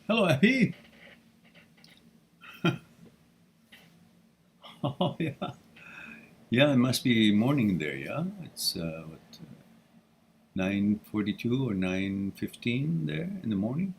Hello, Abby. Oh, yeah. Yeah, it must be morning there, yeah? It's, 9:42 or 9:15 there in the morning?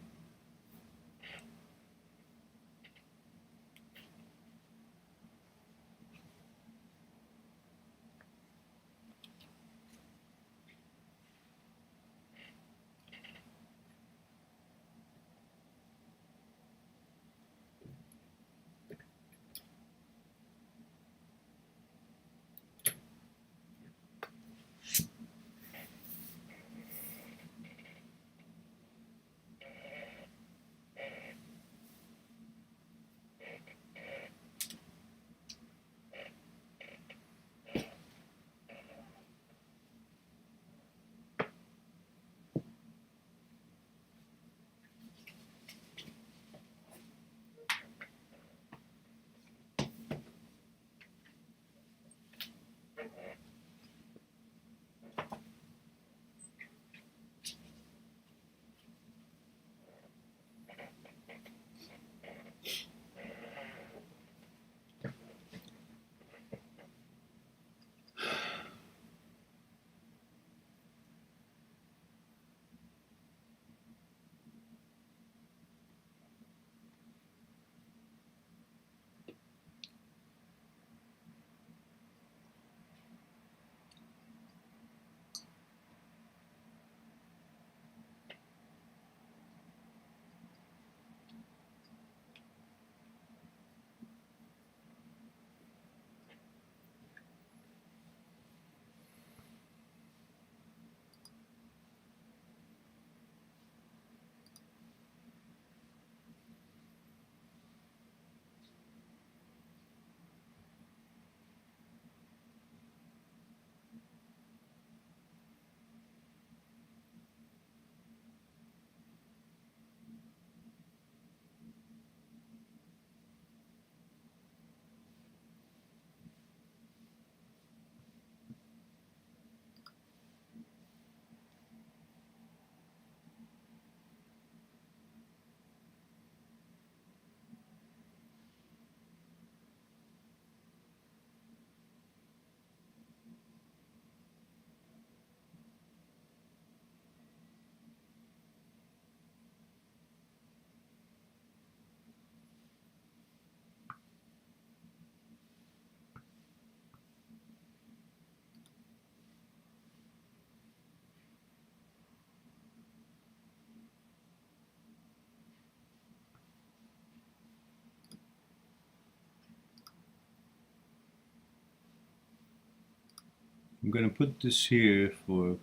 I'm going to put this here for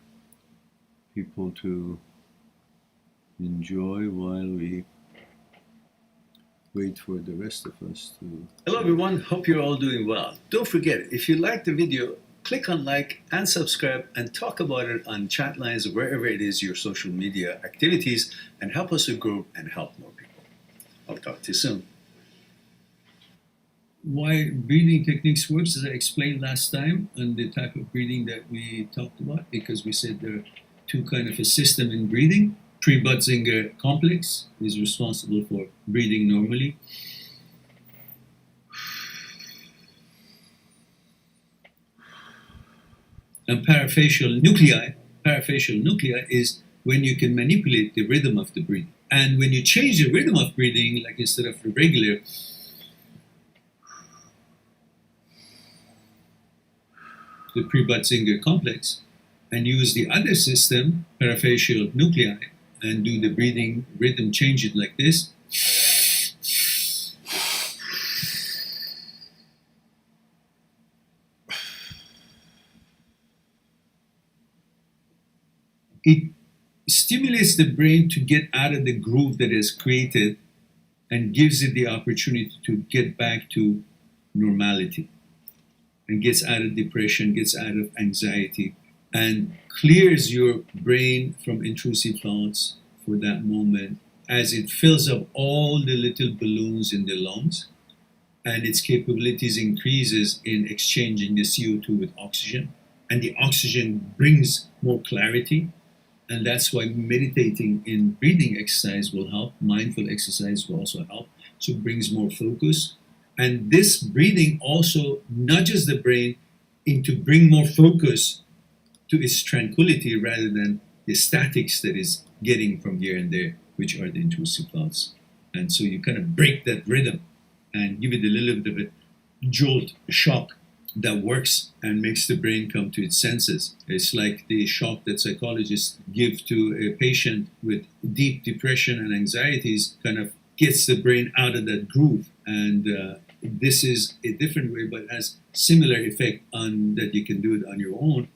people to enjoy while we wait for the rest of us to. Hello, everyone. Hope you're all doing well. Don't forget, if you like the video, click on like and subscribe and talk about it on chat lines or wherever it is your social media activities and help us to grow and help more people. I'll talk to you soon. Why breathing techniques works, as I explained last time, and the type of breathing that we talked about, because we said there are two kind of a system in breathing. Pre-Butzinger complex is responsible for breathing normally. And parafacial nuclei is when you can manipulate the rhythm of the breathing. And when you change the rhythm of breathing, like instead of the regular, the pre-Butzinger complex, and use the other system, parafacial nuclei, and do the breathing rhythm, change it like this. It stimulates the brain to get out of the groove that is created and gives it the opportunity to get back to normality and gets out of depression, gets out of anxiety, and clears your brain from intrusive thoughts for that moment as it fills up all the little balloons in the lungs and its capabilities increases in exchanging the CO2 with oxygen. And the oxygen brings more clarity And that's why meditating in breathing exercise will help. Mindful exercise will also help. So it brings more focus. And this breathing also nudges the brain into bring more focus to its tranquility rather than the statics that is getting from here and there, which are the intrusive thoughts. And so you kind of break that rhythm and give it a little bit of a jolt, a shock that works and makes the brain come to its senses. It's like the shock that psychologists give to a patient with deep depression and anxieties, kind of gets the brain out of that groove. And this is a different way, but has similar effect on that you can do it on your own,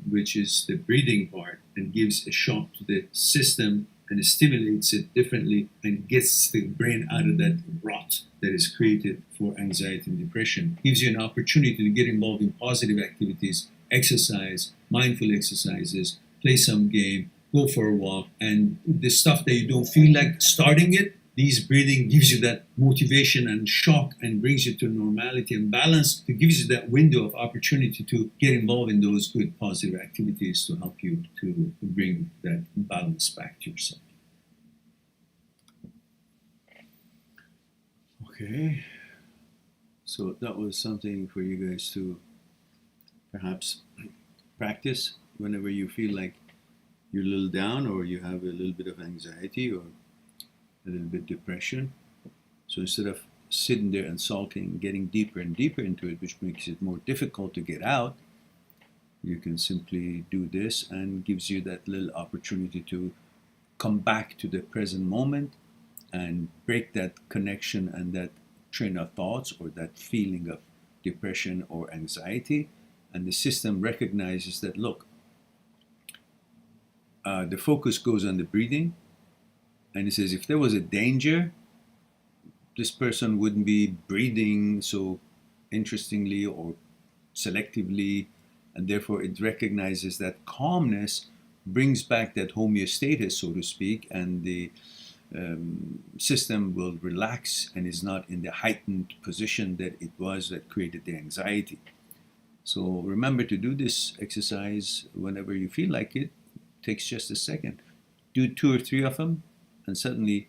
which is the breathing part, and gives a shock to the system and it stimulates it differently and gets the brain out of that rot that is created for anxiety and depression. Gives you an opportunity to get involved in positive activities, exercise, mindful exercises, play some game, go for a walk, and the stuff that you don't feel like starting it, these breathing gives you that motivation and shock and brings you to normality and balance. It gives you that window of opportunity to get involved in those good positive activities to help you to bring that balance back to yourself. Okay, so that was something for you guys to perhaps practice whenever you feel like you're a little down or you have a little bit of anxiety or a little bit depression. So instead of sitting there and sulking, getting deeper and deeper into it, which makes it more difficult to get out, you can simply do this and gives you that little opportunity to come back to the present moment and break that connection and that train of thoughts or that feeling of depression or anxiety. And the system recognizes that, look, the focus goes on the breathing. And it says if there was a danger, this person wouldn't be breathing so interestingly or selectively, and therefore it recognizes that calmness brings back that homeostasis, so to speak, and the system will relax and is not in the heightened position that it was that created the anxiety. So remember to do this exercise whenever you feel like it. It takes just a second. Do 2 or 3 of them, and suddenly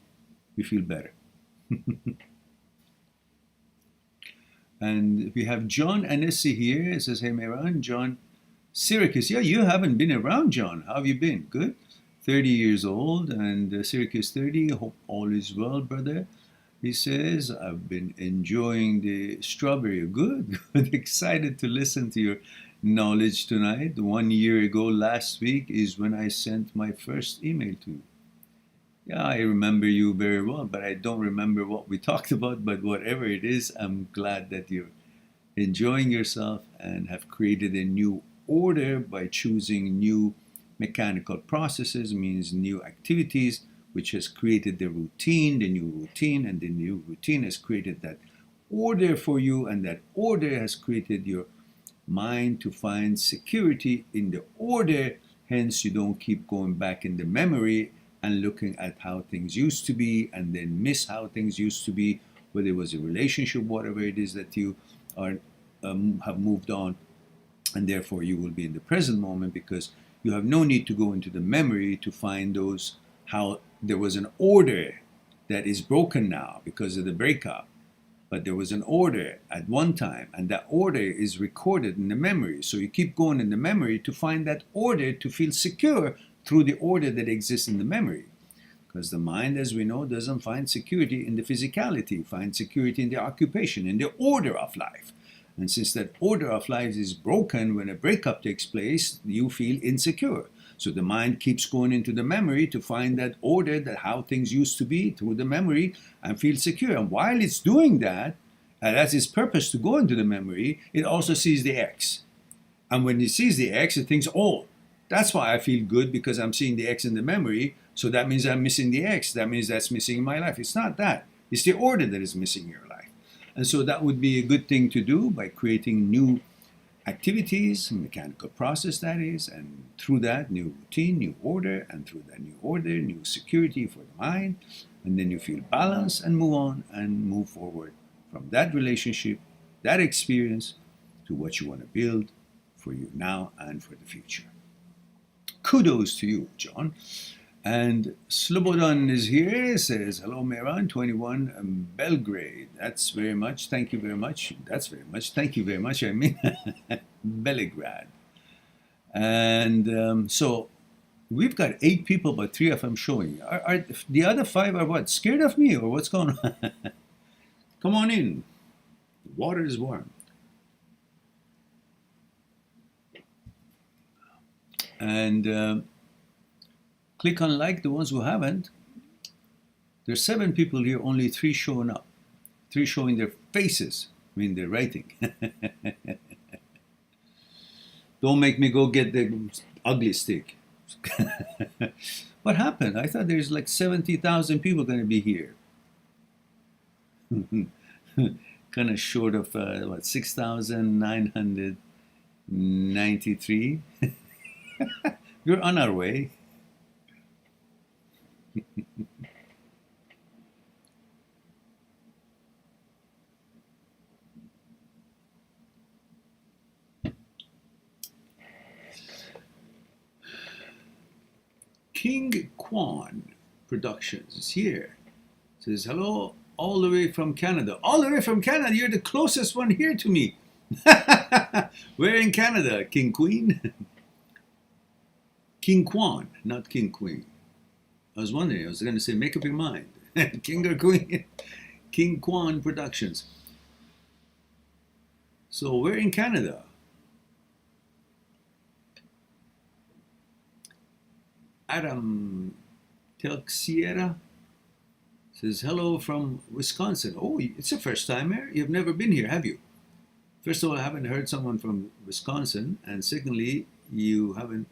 you feel better. And we have John Anesi here. It says, hey, Mehran, John, Syracuse. Yeah, you haven't been around, John. How have you been? Good. 30 years old, and Syracuse 30. Hope all is well, brother. He says, I've been enjoying the strawberry. Good, good. Excited to listen to your knowledge tonight. 1 year ago, last week, is when I sent my first email to you. Yeah, I remember you very well, but I don't remember what we talked about. But whatever it is, I'm glad that you're enjoying yourself and have created a new order by choosing new mechanical processes, means new activities, which has created the routine, the new routine, and the new routine has created that order for you, and that order has created your mind to find security in the order. Hence, you don't keep going back in the memory and looking at how things used to be and then miss how things used to be, whether it was a relationship, whatever it is that you are have moved on, and therefore you will be in the present moment because you have no need to go into the memory to find those how there was an order that is broken now because of the breakup, but there was an order at one time, and that order is recorded in the memory. So you keep going in the memory to find that order, to feel secure through the order that exists in the memory. Because the mind, as we know, doesn't find security in the physicality, finds security in the occupation, in the order of life. And since that order of life is broken when a breakup takes place, you feel insecure. So the mind keeps going into the memory to find that order, that how things used to be through the memory, and feel secure. And while it's doing that, and that's its purpose to go into the memory, it also sees the X. And when it sees the X, it thinks, oh, that's why I feel good, because I'm seeing the X in the memory. So that means I'm missing the X. That means that's missing in my life. It's not that. It's the order that is missing in your life. And so that would be a good thing to do by creating new activities, mechanical process that is, and through that new routine, new order, and through that new order, new security for the mind. And then you feel balanced and move on and move forward from that relationship, that experience, to what you want to build for you now and for the future. kudos to you, John. And Slobodan is here, says, hello, Meran, 21, Belgrade. That's very much, thank you very much. That's very much, thank you very much. I mean, Belgrade. And so we've got 8 people, but 3 of them showing. Are the other 5 are what, scared of me or what's going on? Come on in. The water is warm. And click on like the ones who haven't. There's 7 people here, only 3 showing up. 3 showing their faces, I mean their writing. Don't make me go get the ugly stick. What happened? I thought there's like 70,000 people going to be here. Kind of short of, 6,993. We're on our way. King Kwan Productions is here. Says, hello, all the way from Canada. All the way from Canada, you're the closest one here to me. Where in Canada, King Queen? King Kwan, not King Queen. I was wondering, I was going to say, make up your mind. King or Queen? King Kwan Productions. So we're in Canada. Adam Telxiera says, hello from Wisconsin. Oh, it's a first timer. You've never been here, have you? First of all, I haven't heard someone from Wisconsin. And secondly, you haven't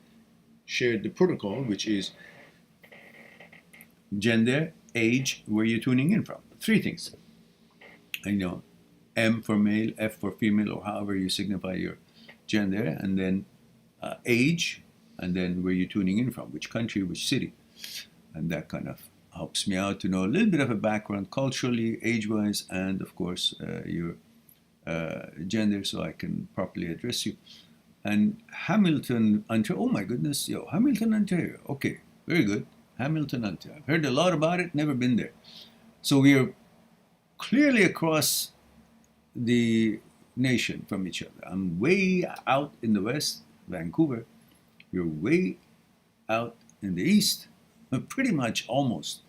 shared the protocol, which is gender, age, where you're tuning in from. 3 things. M for male, F for female, or however you signify your gender, and then age, and then where you're tuning in from, which country, which city. And that kind of helps me out to know a little bit of a background culturally, age-wise, and of course your gender, so I can properly address you. And Hamilton, Ontario, oh my goodness, Hamilton, Ontario. Okay, very good. Hamilton, Ontario. I've heard a lot about it, never been there. So we are clearly across the nation from each other. I'm way out in the west, Vancouver. You're way out in the east, pretty much almost.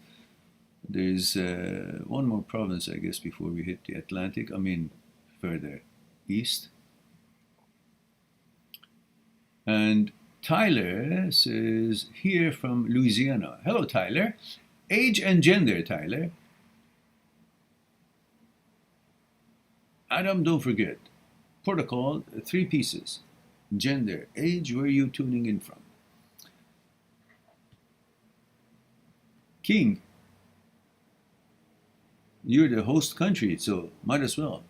There's one more province, I guess, before we hit the Atlantic. I mean, further east. And Tyler says, here from Louisiana. Hello, Tyler. Age and gender, Tyler. Adam, don't forget. Protocol, 3 pieces. Gender, age, where are you tuning in from? King, you're the host country, so might as well.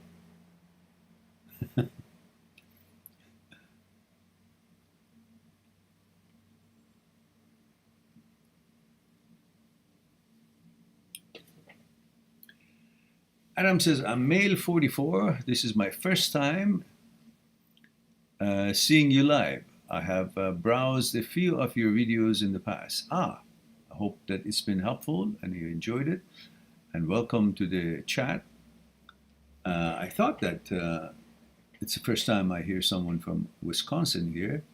Adam says, I'm male 44. This is my first time seeing you live. I have browsed a few of your videos in the past. I hope that it's been helpful and you enjoyed it. And welcome to the chat. I thought that it's the first time I hear someone from Wisconsin here,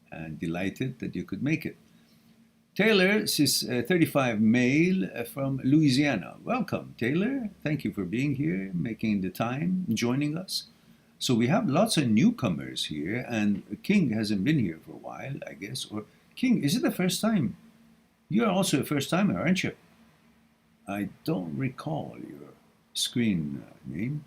and delighted that you could make it. Taylor is 35 male from Louisiana. Welcome, Taylor. Thank you for being here, making the time, joining us. So we have lots of newcomers here, and King hasn't been here for a while, I guess. Or King, is it the first time? You're also a first timer, aren't you? I don't recall your screen name.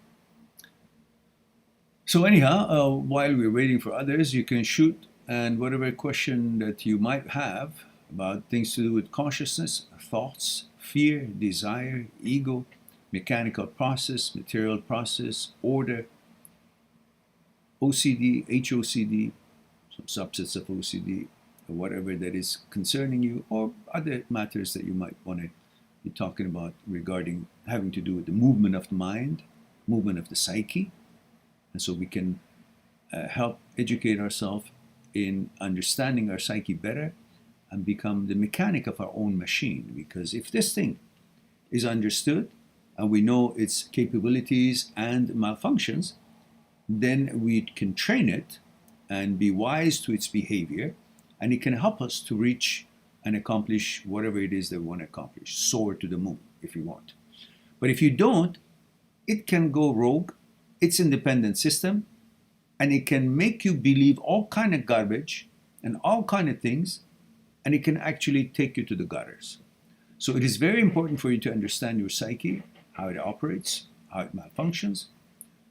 So anyhow, while we're waiting for others, you can shoot, and whatever question that you might have about things to do with consciousness, thoughts, fear, desire, ego, mechanical process, material process, order, OCD, HOCD, some subsets of OCD, or whatever that is concerning you, or other matters that you might want to be talking about regarding having to do with the movement of the mind, movement of the psyche. And so we can help educate ourselves in understanding our psyche better and become the mechanic of our own machine. Because if this thing is understood and we know its capabilities and malfunctions, then we can train it and be wise to its behavior, and it can help us to reach and accomplish whatever it is that we want to accomplish, soar to the moon if you want. But if you don't, it can go rogue. It's an independent system, and it can make you believe all kind of garbage and all kind of things, and it can actually take you to the gutters. So it is very important for you to understand your psyche, how it operates, how it malfunctions,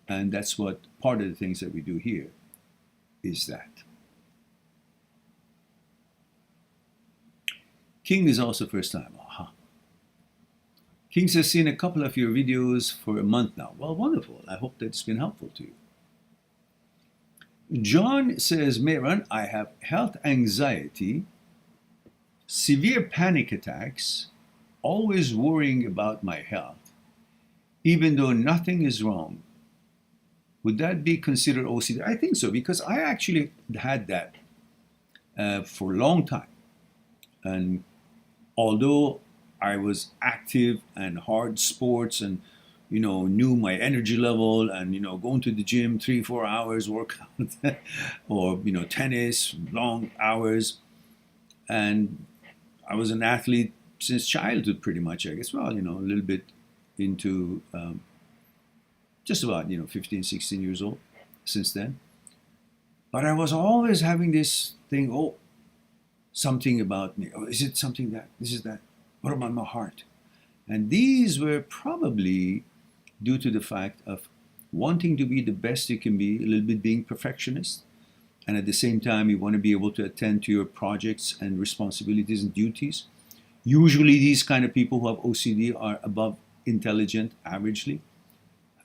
and that's what part of the things that we do here is that. King is also first time. Aha. King has seen a couple of your videos for a month now. Well, wonderful. I hope that's been helpful to you. John says, Mehran, I have health anxiety, severe panic attacks, always worrying about my health, even though nothing is wrong. Would that be considered OCD? I think so, because I actually had that for a long time. And although I was active and hard sports and, knew my energy level and, going to the gym 3-4 hours workout or, tennis, long hours. And I was an athlete since childhood pretty much, I guess. Well, a little bit into just about, 15, 16 years old since then. But I was always having this thing, something about me. Oh, is it something that, this is that? What about my heart? And these were probably due to the fact of wanting to be the best you can be, a little bit being perfectionist. And at the same time, you want to be able to attend to your projects and responsibilities and duties. Usually these kind of people who have OCD are above intelligent, averagely,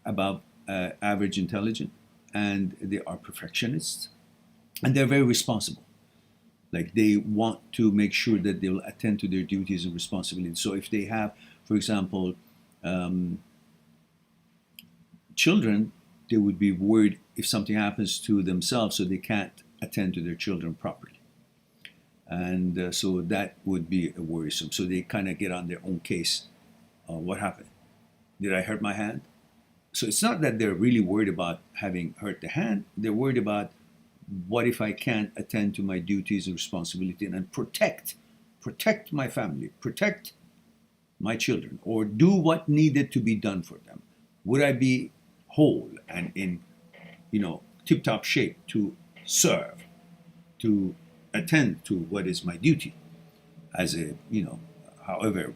above average intelligent, and they are perfectionists, and they're very responsible. Like they want to make sure that they will attend to their duties and responsibilities. So if they have, for example, children, they would be worried if something happens to themselves, so they can't attend to their children properly. And so that would be worrisome. So they kind of get on their own case. What happened? Did I hurt my hand? So it's not that they're really worried about having hurt the hand. They're worried about, what if I can't attend to my duties and responsibility and protect my family, protect my children, or do what needed to be done for them? Would I be whole and in, tip-top shape to serve, to attend to what is my duty as a,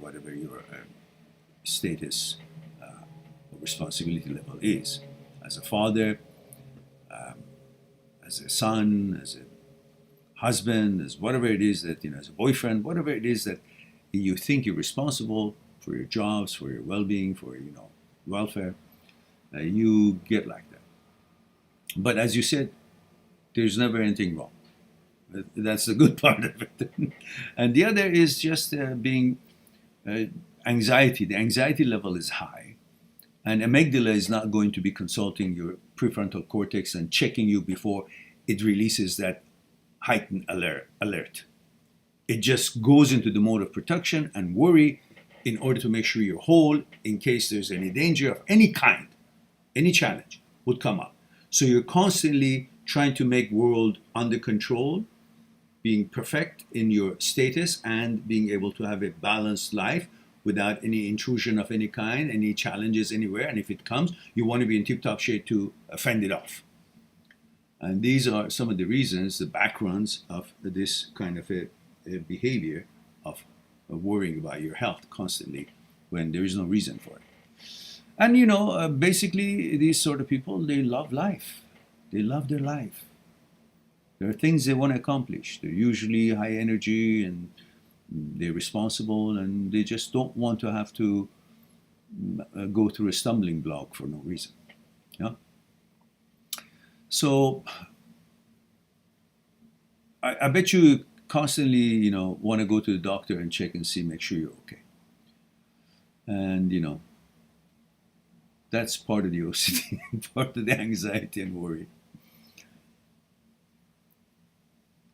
whatever your status or responsibility level is, as a father, as a son, as a husband, as whatever it is that, as a boyfriend, whatever it is that you think you're responsible for, your jobs, for your well-being, for, welfare, you get like that. But as you said, there's never anything wrong. That's the good part of it. And the other is just being anxiety. The anxiety level is high. And amygdala is not going to be consulting your prefrontal cortex and checking you before it releases that heightened alert. It just goes into the mode of protection and worry in order to make sure you're whole in case there's any danger of any kind, any challenge would come up. So you're constantly trying to make world under control, being perfect in your status and being able to have a balanced life without any intrusion of any kind, any challenges anywhere. And if it comes, you want to be in tip-top shape to fend it off. And these are some of the reasons, the backgrounds of this kind of a behavior of worrying about your health constantly when there is no reason for it. And basically these sort of people, they love life. They love their life. There are things they want to accomplish. They're usually high energy and they're responsible, and they just don't want to have to go through a stumbling block for no reason. Yeah. So I bet you constantly, want to go to the doctor and check and see, make sure you're okay. And that's part of the OCD, part of the anxiety and worry.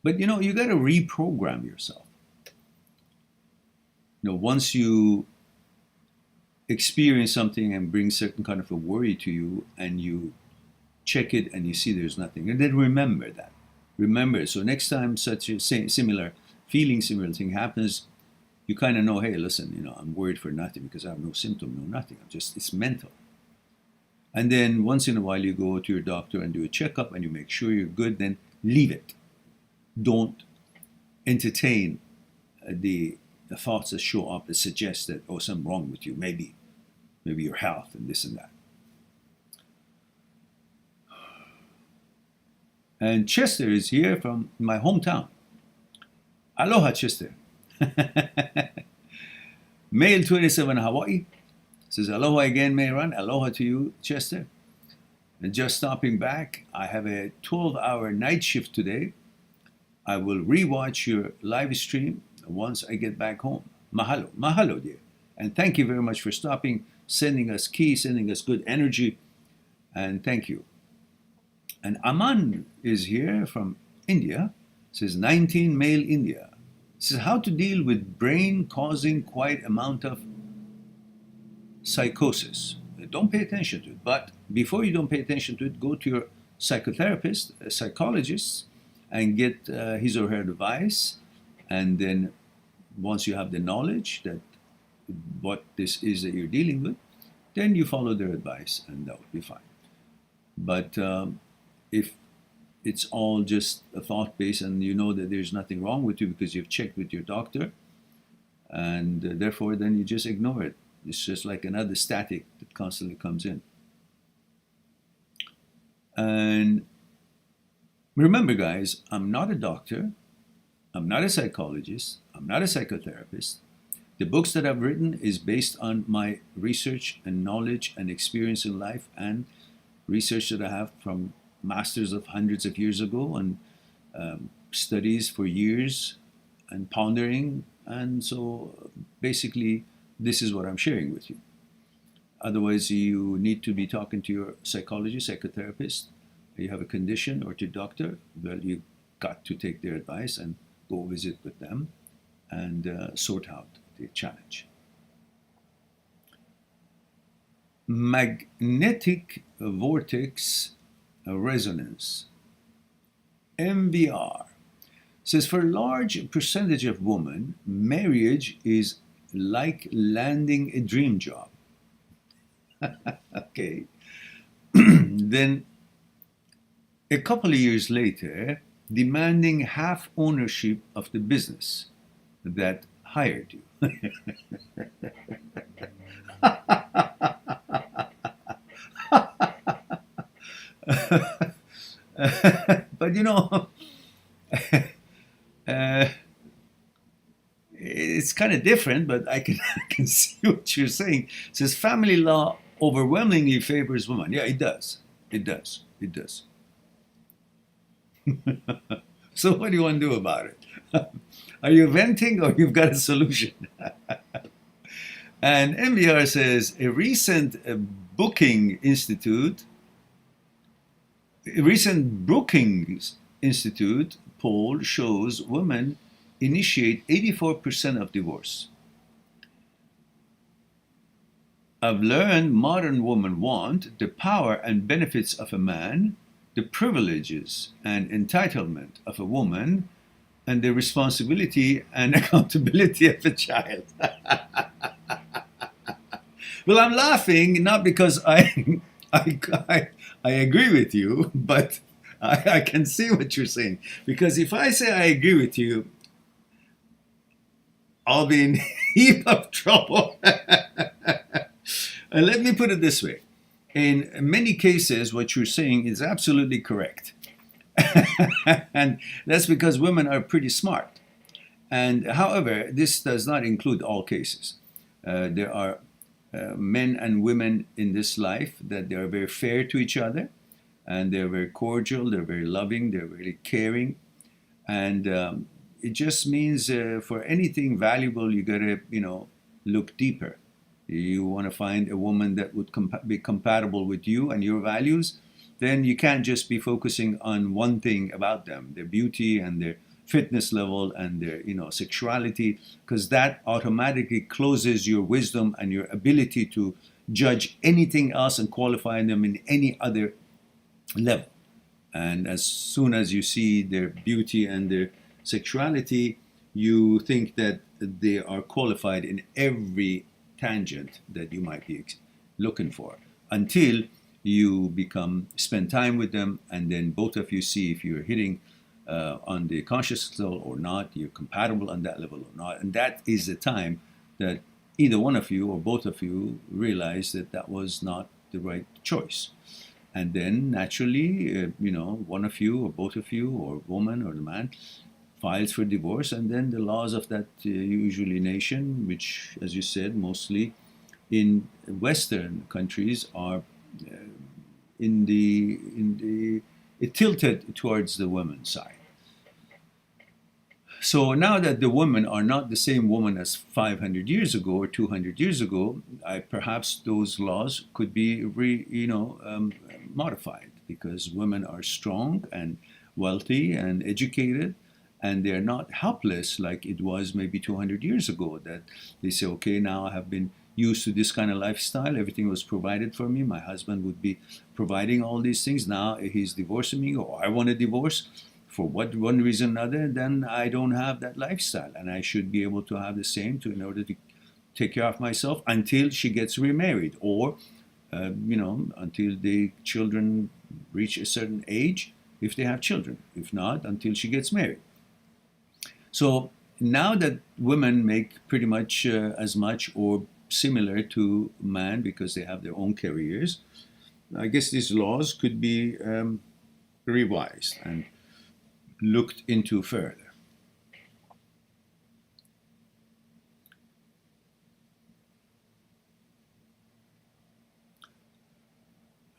But you got to reprogram yourself. once you experience something and bring certain kind of a worry to you, and you check it and you see there's nothing, and then remember that. Remember, so next time such a similar feeling, similar thing happens, you kind of know, hey, listen, I'm worried for nothing because I have no symptom, no nothing. It's mental. And then once in a while you go to your doctor and do a checkup and you make sure you're good, then leave it. Don't entertain the thoughts that show up that suggest that, oh, something wrong with you, maybe your health and this and that. And Chester is here from my hometown. Aloha, Chester. Male 27, Hawaii. Says, aloha again, Mayron. Aloha to you, Chester. And just stopping back, I have a 12-hour night shift today. I will rewatch your live stream once I get back home. Mahalo. Mahalo, dear. And thank you very much for stopping, sending us keys, sending us good energy. And thank you. And Aman is here from India. Says 19, male India. Says how to deal with brain causing quite amount of psychosis. Don't pay attention to it. But before you don't pay attention to it, go to your psychotherapist, a psychologist, and get his or her advice. And then once you have the knowledge that what this is that you're dealing with, then you follow their advice and that will be fine. But if it's all just a thought base and you know that there's nothing wrong with you because you've checked with your doctor, and therefore then you just ignore it. It's just like another static that constantly comes in. And remember, guys, I'm not a doctor. I'm not a psychologist. I'm not a psychotherapist. The books that I've written is based on my research and knowledge and experience in life and research that I have from masters of hundreds of years ago and studies for years and pondering. And so basically, this is what I'm sharing with you. Otherwise, you need to be talking to your psychologist, psychotherapist. You have a condition or to your doctor, well, you've got to take their advice and go visit with them and sort out the challenge. Magnetic vortex resonance, MVR, says for a large percentage of women, marriage is like landing a dream job. Okay. Then a couple of years later, demanding half ownership of the business that hired you. But it's kind of different, but I can see what you're saying. It says family law overwhelmingly favors women. Yeah, it does. It does. It does. So what do you want to do about it? Are you venting or you've got a solution? And MVR says a recent Brookings Institute poll shows women initiate 84% of divorce. I've learned modern women want the power and benefits of a man, the privileges and entitlement of a woman, and the responsibility and accountability of a child. Well, I'm laughing not because I agree with you, but I can see what you're saying. Because if I say I agree with you, I'll be in a heap of trouble. And let me put it this way. In many cases, what you're saying is absolutely correct. And that's because women are pretty smart. And however, this does not include all cases. There are men and women in this life that they are very fair to each other, and they're very cordial, they're very loving, they're very caring. And it just means for anything valuable, you gotta, look deeper. You want to find a woman that would be compatible with you and your values, then you can't just be focusing on one thing about them, their beauty and their fitness level and their sexuality, because that automatically closes your wisdom and your ability to judge anything else and qualify them in any other level. And as soon as you see their beauty and their sexuality, you think that they are qualified in every tangent that you might be looking for, until you spend time with them, and then both of you see if you're hitting on the conscious level or not, you're compatible on that level or not. And that is the time that either one of you or both of you realize that that was not the right choice. And then naturally, one of you or both of you, or woman or the man, files for divorce. And then the laws of that usually nation, which, as you said, mostly in Western countries, are it tilted towards the woman's side. So now that the women are not the same woman as 500 years ago or 200 years ago, perhaps those laws could be modified, because women are strong and wealthy and educated, and they're not helpless like it was maybe 200 years ago, that they say, okay, now I have been used to this kind of lifestyle. Everything was provided for me. My husband would be providing all these things. Now he's divorcing me, or I want a divorce for one reason or another. Then I don't have that lifestyle, and I should be able to have the same in order to take care of myself until she gets remarried, or until the children reach a certain age, if they have children. If not, until she gets married. So now that women make pretty much as much or similar to man, because they have their own careers, I guess these laws could be revised and looked into further.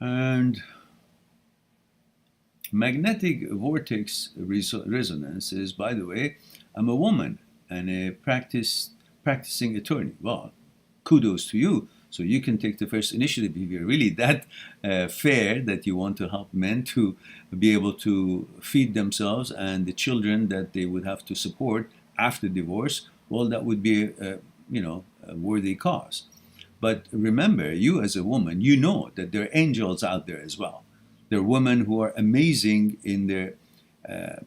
And magnetic vortex resonance is, by the way, I'm a woman and a practicing attorney. Well, kudos to you. So you can take the first initiative if you're really that fair that you want to help men to be able to feed themselves and the children that they would have to support after divorce. Well, that would be a worthy cause. But remember, you as a woman, you know that there are angels out there as well. There are women who are amazing in their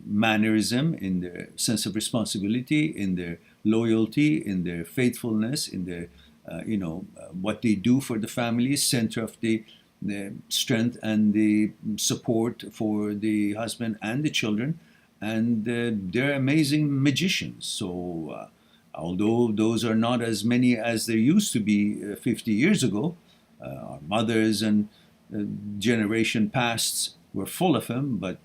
mannerism, in their sense of responsibility, in their loyalty, in their faithfulness, in their what they do for the family, center of the strength and the support for the husband and the children. And they're amazing magicians. So although those are not as many as there used to be 50 years ago, our mothers and generation pasts were full of them, but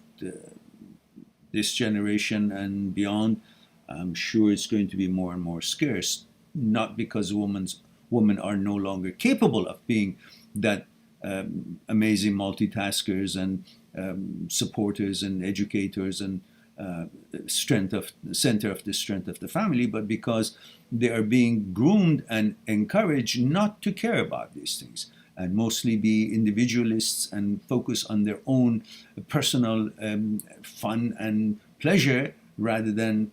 this generation and beyond, I'm sure it's going to be more and more scarce, not because women are no longer capable of being that amazing multitaskers and supporters and educators and center of the strength of the family, but because they are being groomed and encouraged not to care about these things and mostly be individualists and focus on their own personal fun and pleasure, rather than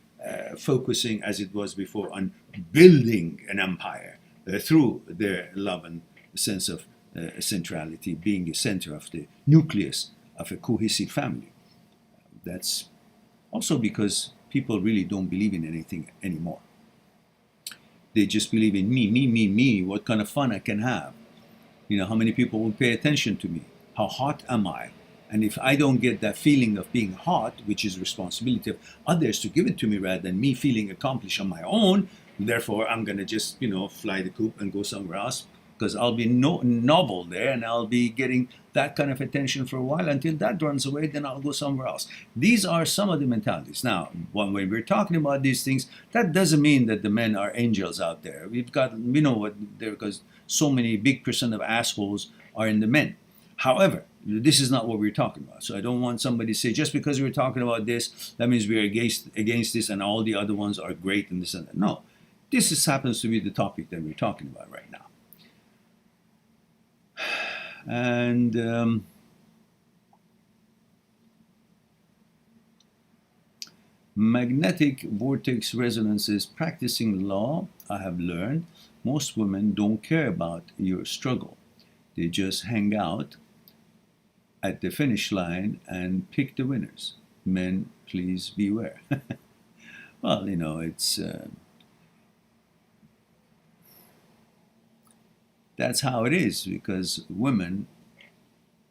focusing, as it was before, on building an empire through their love and sense of centrality, being the center of the nucleus of a cohesive family. That's also because people really don't believe in anything anymore. They just believe in me, what kind of fun I can have. How many people will pay attention to me? How hot am I? And if I don't get that feeling of being hot, which is responsibility of others to give it to me rather than me feeling accomplished on my own, therefore I'm going to just, fly the coop and go somewhere else, because I'll be novel there and I'll be getting that kind of attention for a while. Until that runs away, then I'll go somewhere else. These are some of the mentalities. Now, when we're talking about these things, that doesn't mean that the men are angels out there. We know what there, because so many big percent of assholes are in the men. However, this is not what we're talking about. So I don't want somebody to say, just because we're talking about this, that means we're against this and all the other ones are great and this and that. No, this just happens to be the topic that we're talking about right now. And Magnetic vortex resonances practicing law, I have learned most women don't care about your struggle. They just hang out at the finish line and pick the winners. Men, please beware. Well, it's that's how it is because women,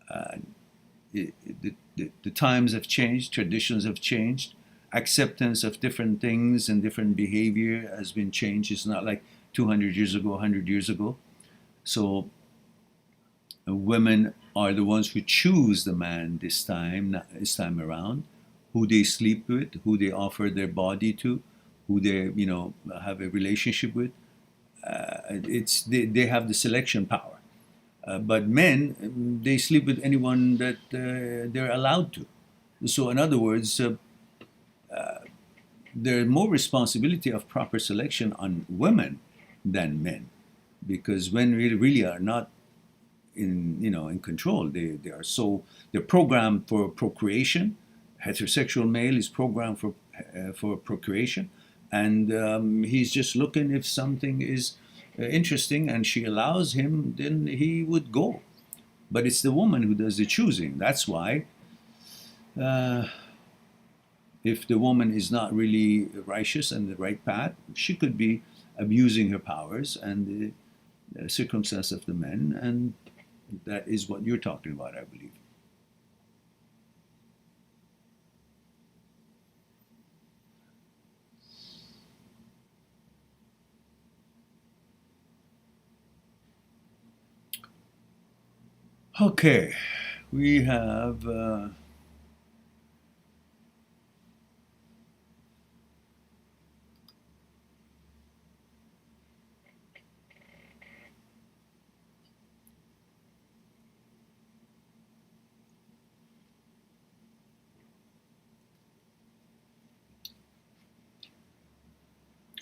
uh, the times have changed, traditions have changed, acceptance of different things and different behavior has been changed. It's not like 200 years ago, 100 years ago. So women are the ones who choose the man this time around, who they sleep with, who they offer their body to, who they have a relationship with. They have the selection power. But men, they sleep with anyone that they're allowed to. So in other words, there's more responsibility of proper selection on women than men, because men really are not in control. They're programmed for procreation. Heterosexual male is programmed for procreation, and he's just looking if something is interesting and she allows him, then he would go. But it's the woman who does the choosing. That's why if the woman is not really righteous and the right path, she could be abusing her powers and the circumstance of the men, and that is what you're talking about, I believe. Okay, we have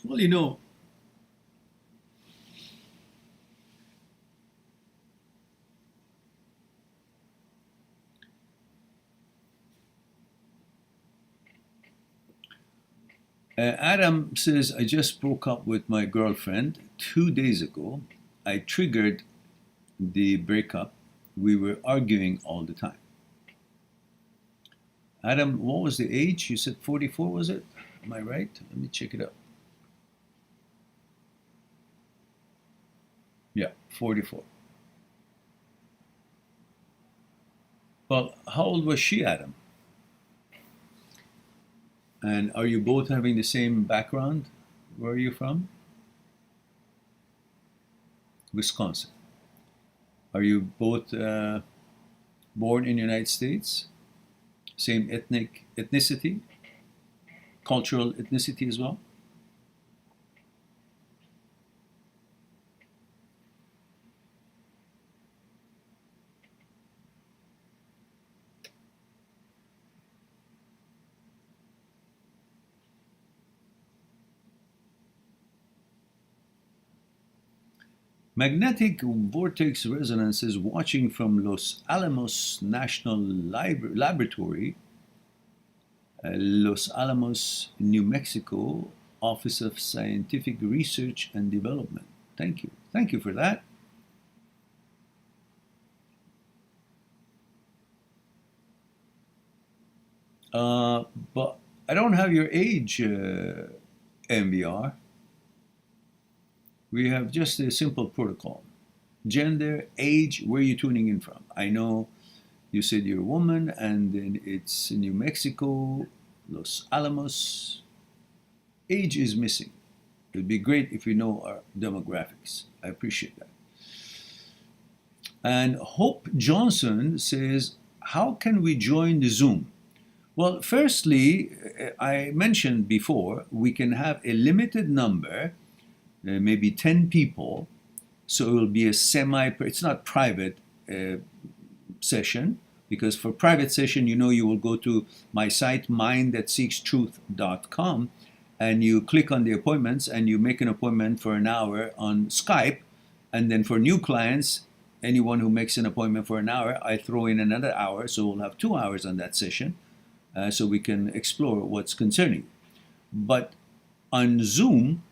well, Adam says, I just broke up with my girlfriend 2 days ago. I triggered the breakup. We were arguing all the time. Adam, what was the age? You said 44, was it? Am I right? Let me check it out. Yeah, 44. Well, how old was she, Adam? And are you both having the same background? Where are you from? Wisconsin. Are you both born in the United States? Same ethnicity? Cultural ethnicity as well? Magnetic vortex resonances watching from Los Alamos National Laboratory, Los Alamos, New Mexico, Office of Scientific Research and Development. Thank you. Thank you for that. But I don't have your age, MVR. We have just a simple protocol. Gender, age, where are you tuning in from? I know you said you're a woman, and then it's New Mexico, Los Alamos. Age is missing. It would be great if you know our demographics. I appreciate that. And Hope Johnson says, how can we join the Zoom? Well, firstly, I mentioned before, we can have a limited number, maybe 10 people, so it will be a it's not private session, because for private session, you will go to my site, mindthatseekstruth.com, and you click on the appointments, and you make an appointment for an hour on Skype, and then for new clients, anyone who makes an appointment for an hour, I throw in another hour, so we'll have 2 hours on that session, so we can explore what's concerning you. But on Zoom,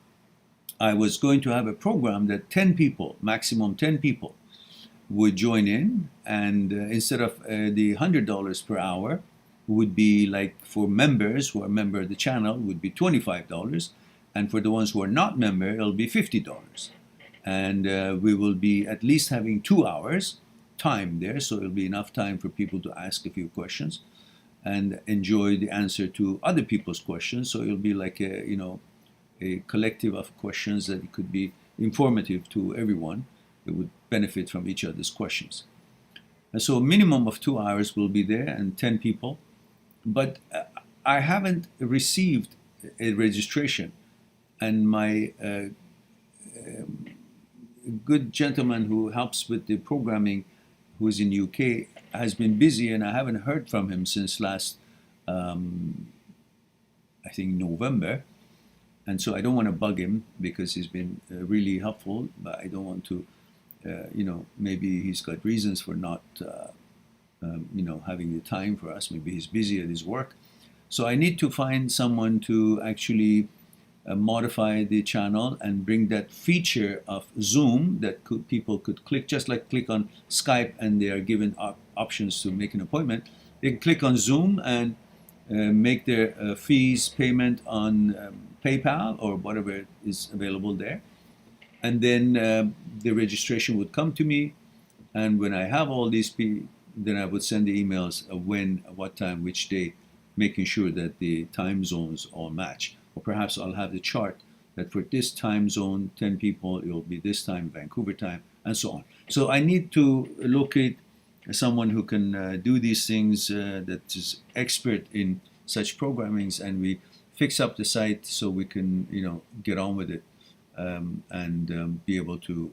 I was going to have a program that 10 people, maximum 10 people, would join in, and instead of the $100 per hour, would be like for members who are member of the channel would be $25, and for the ones who are not member, it'll be $50. And we will be at least having 2 hours time there, so it'll be enough time for people to ask a few questions and enjoy the answer to other people's questions. So it'll be like a collective of questions that could be informative to everyone. It would benefit from each other's questions. And so a minimum of 2 hours will be there and 10 people. But I haven't received a registration. And my good gentleman who helps with the programming, who is in UK, has been busy, and I haven't heard from him since last, I think, November. And so I don't want to bug him because he's been really helpful, but I don't want to, maybe he's got reasons for not, having the time for us. Maybe he's busy at his work. So I need to find someone to actually modify the channel and bring that feature of Zoom that people could click, just like click on Skype and they are given options to make an appointment. They can click on Zoom and make their fees payment on PayPal or whatever is available there. And then the registration would come to me. And when I have all these people, then I would send the emails of when, what time, which day, making sure that the time zones all match. Or perhaps I'll have the chart that for this time zone, 10 people, it will be this time, Vancouver time, and so on. So I need to locate someone who can do these things that is expert in such programmings, and we fix up the site so we can, get on with it and be able to,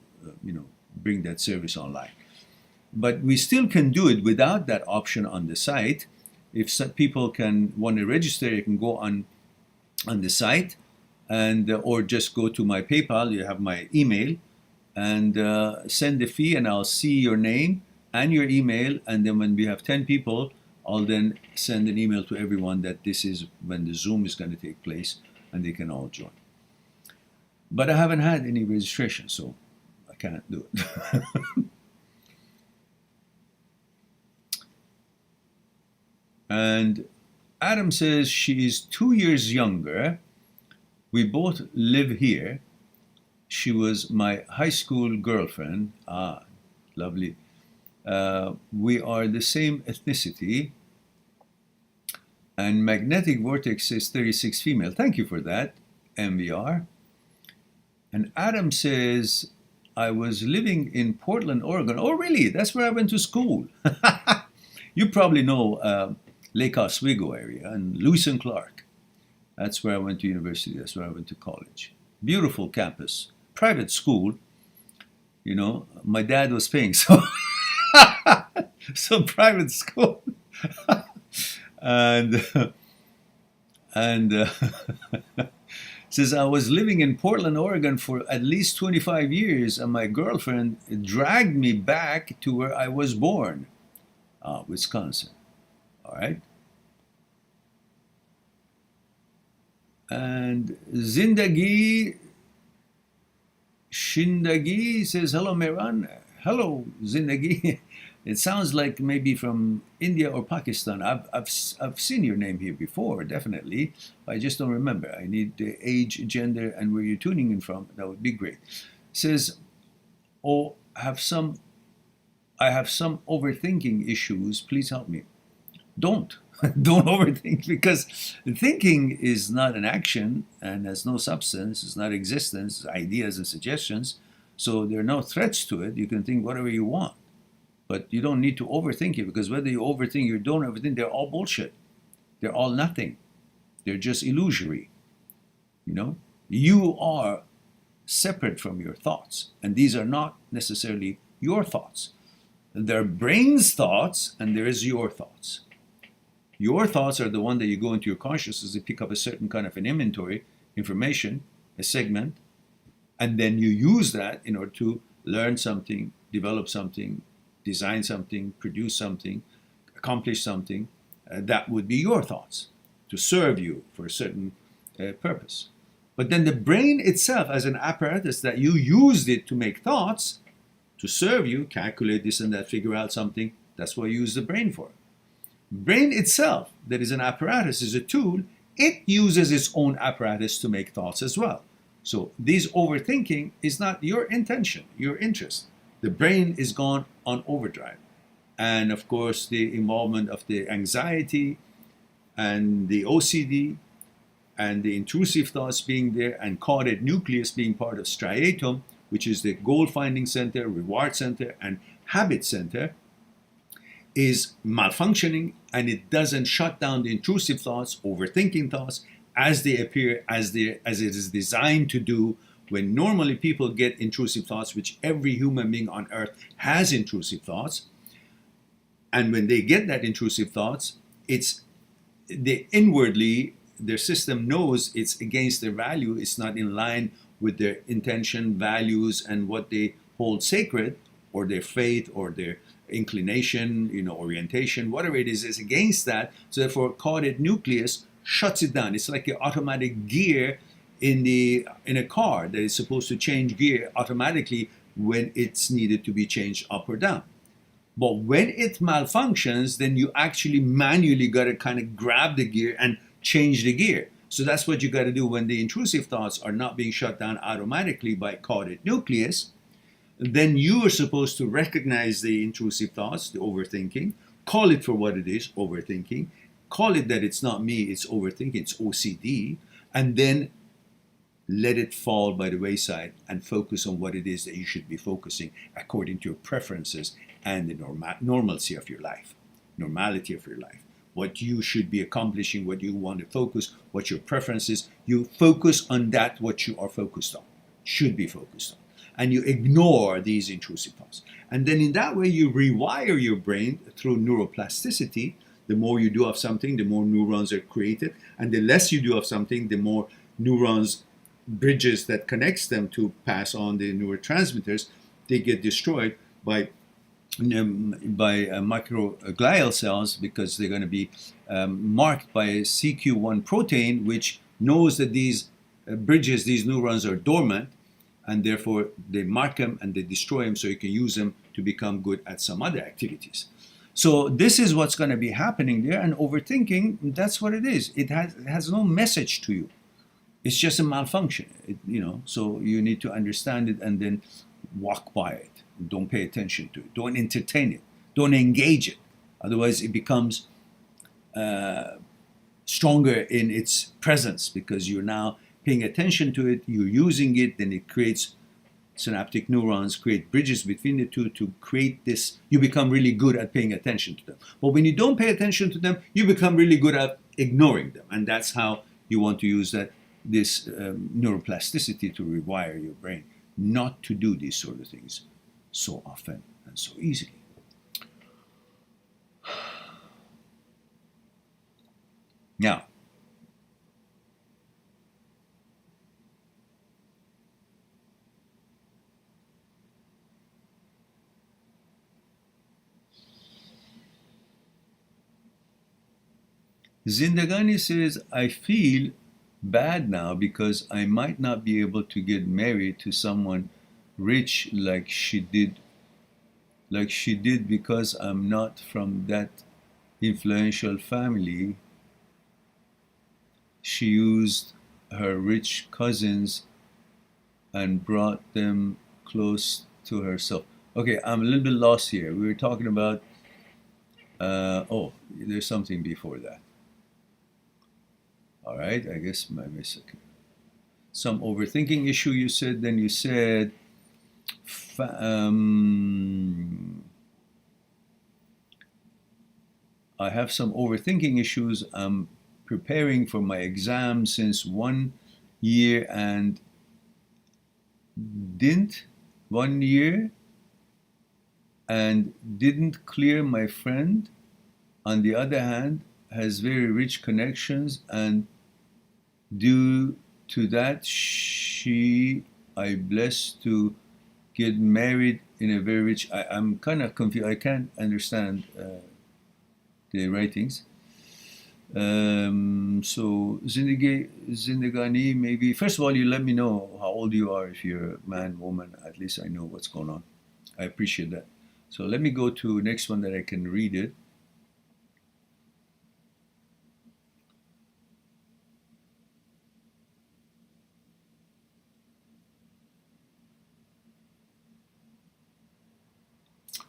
bring that service online. But we still can do it without that option on the site. If some people want to register, you can go on the site and or just go to my PayPal. You have my email, and send the fee, and I'll see your name and your email. And then when we have 10 people, I'll then send an email to everyone that this is when the Zoom is going to take place, and they can all join. But I haven't had any registration, so I can't do it. And Adam says she is 2 years younger. We both live here. She was my high school girlfriend. Ah, lovely. We are the same ethnicity. And magnetic vortex says 36 female. Thank you for that, MVR. And Adam says, I was living in Portland, Oregon. Oh, really? That's where I went to school. You probably know Lake Oswego area and Lewis and Clark. That's where I went to university. That's where I went to college. Beautiful campus, private school. My dad was paying, so private school. and says I was living in Portland, Oregon for at least 25 years, and my girlfriend dragged me back to where I was born, Wisconsin. All right. And Zindagi Shindagi says, hello, Mehran. Hello, Zindagi. It sounds like maybe from India or Pakistan. I've seen your name here before, definitely. I just don't remember. I need the age, gender, and where you're tuning in from. That would be great. Says, I have some overthinking issues. Please help me. Don't overthink, because thinking is not an action and has no substance. It's not existence. It's ideas and suggestions. So there are no threats to it. You can think whatever you want. But you don't need to overthink it, because whether you overthink or don't overthink, they're all bullshit. They're all nothing. They're just illusory. You are separate from your thoughts. And these are not necessarily your thoughts. They're brain's thoughts, and there is your thoughts. Your thoughts are the one that you go into your consciousness and pick up a certain kind of an inventory, information, a segment, and then you use that in order to learn something, develop something, design something, produce something, accomplish something. That would be your thoughts, to serve you for a certain purpose. But then the brain itself, as an apparatus that you used it to make thoughts, to serve you, calculate this and that, figure out something, that's what you use the brain for. Brain itself, that is an apparatus, is a tool. It uses its own apparatus to make thoughts as well. So this overthinking is not your intention, your interest. The brain is gone on overdrive. And of course, the involvement of the anxiety and the OCD and the intrusive thoughts being there, and caudate nucleus being part of striatum, which is the goal-finding center, reward center, and habit center, is malfunctioning, and it doesn't shut down the intrusive thoughts, overthinking thoughts, as they appear, as it is designed to do. When normally people get intrusive thoughts, which every human being on earth has intrusive thoughts, and when they get that intrusive thoughts, inwardly, their system knows it's against their value, it's not in line with their intention, values, and what they hold sacred, or their faith, or their inclination, orientation, whatever it is against that. So therefore, caudate nucleus shuts it down. It's like an automatic gear in a car that is supposed to change gear automatically when it's needed to be changed up or down. But when it malfunctions, then you actually manually got to kind of grab the gear and change the gear. So that's what you got to do when the intrusive thoughts are not being shut down automatically by caudate nucleus. Then you are supposed to recognize the intrusive thoughts, the overthinking, call it for what it is, overthinking, call it that it's not me, it's overthinking, it's OCD, and then let it fall by the wayside and focus on what it is that you should be focusing according to your preferences and the normalcy of your life, normality of your life. What you should be accomplishing, what you want to focus, what your preference is. You focus on that, what you are focused on, should be focused on. And you ignore these intrusive thoughts. And then in that way, you rewire your brain through neuroplasticity. The more you do of something, the more neurons are created. And the less you do of something, the more neurons, bridges that connects them to pass on the neurotransmitters, they get destroyed by microglial cells, because they're going to be marked by a CQ1 protein, which knows that these bridges, these neurons are dormant, and therefore they mark them and they destroy them so you can use them to become good at some other activities. So this is what's going to be happening there. And overthinking, that's what it is. It has no message to you. It's just a malfunction, so you need to understand it and then walk by it. Don't pay attention to it. Don't entertain it. Don't engage it. Otherwise, it becomes stronger in its presence, because you're now paying attention to it, you're using it, then it creates synaptic neurons, create bridges between the two to create this. You become really good at paying attention to them. But when you don't pay attention to them, you become really good at ignoring them. And that's how you want to use this neuroplasticity to rewire your brain, not to do these sort of things so often and so easily. Now, Zindagani says, I feel bad now because I might not be able to get married to someone rich like she did because I'm not from that influential family. She used her rich cousins and brought them close to herself. Okay, I'm a little bit lost here. We were talking about, there's something before that. All right, I guess my mistake. Some overthinking issue you said, then you said, I have some overthinking issues. I'm preparing for my exam since 1 year and didn't clear. My friend, on the other hand, has very rich connections, and due to that, I blessed to get married in a very rich. I'm kind of confused. I can't understand the writings. So Zindagani, maybe first of all, you let me know how old you are. If you're a man, woman, at least I know what's going on. I appreciate that. So let me go to next one that I can read it.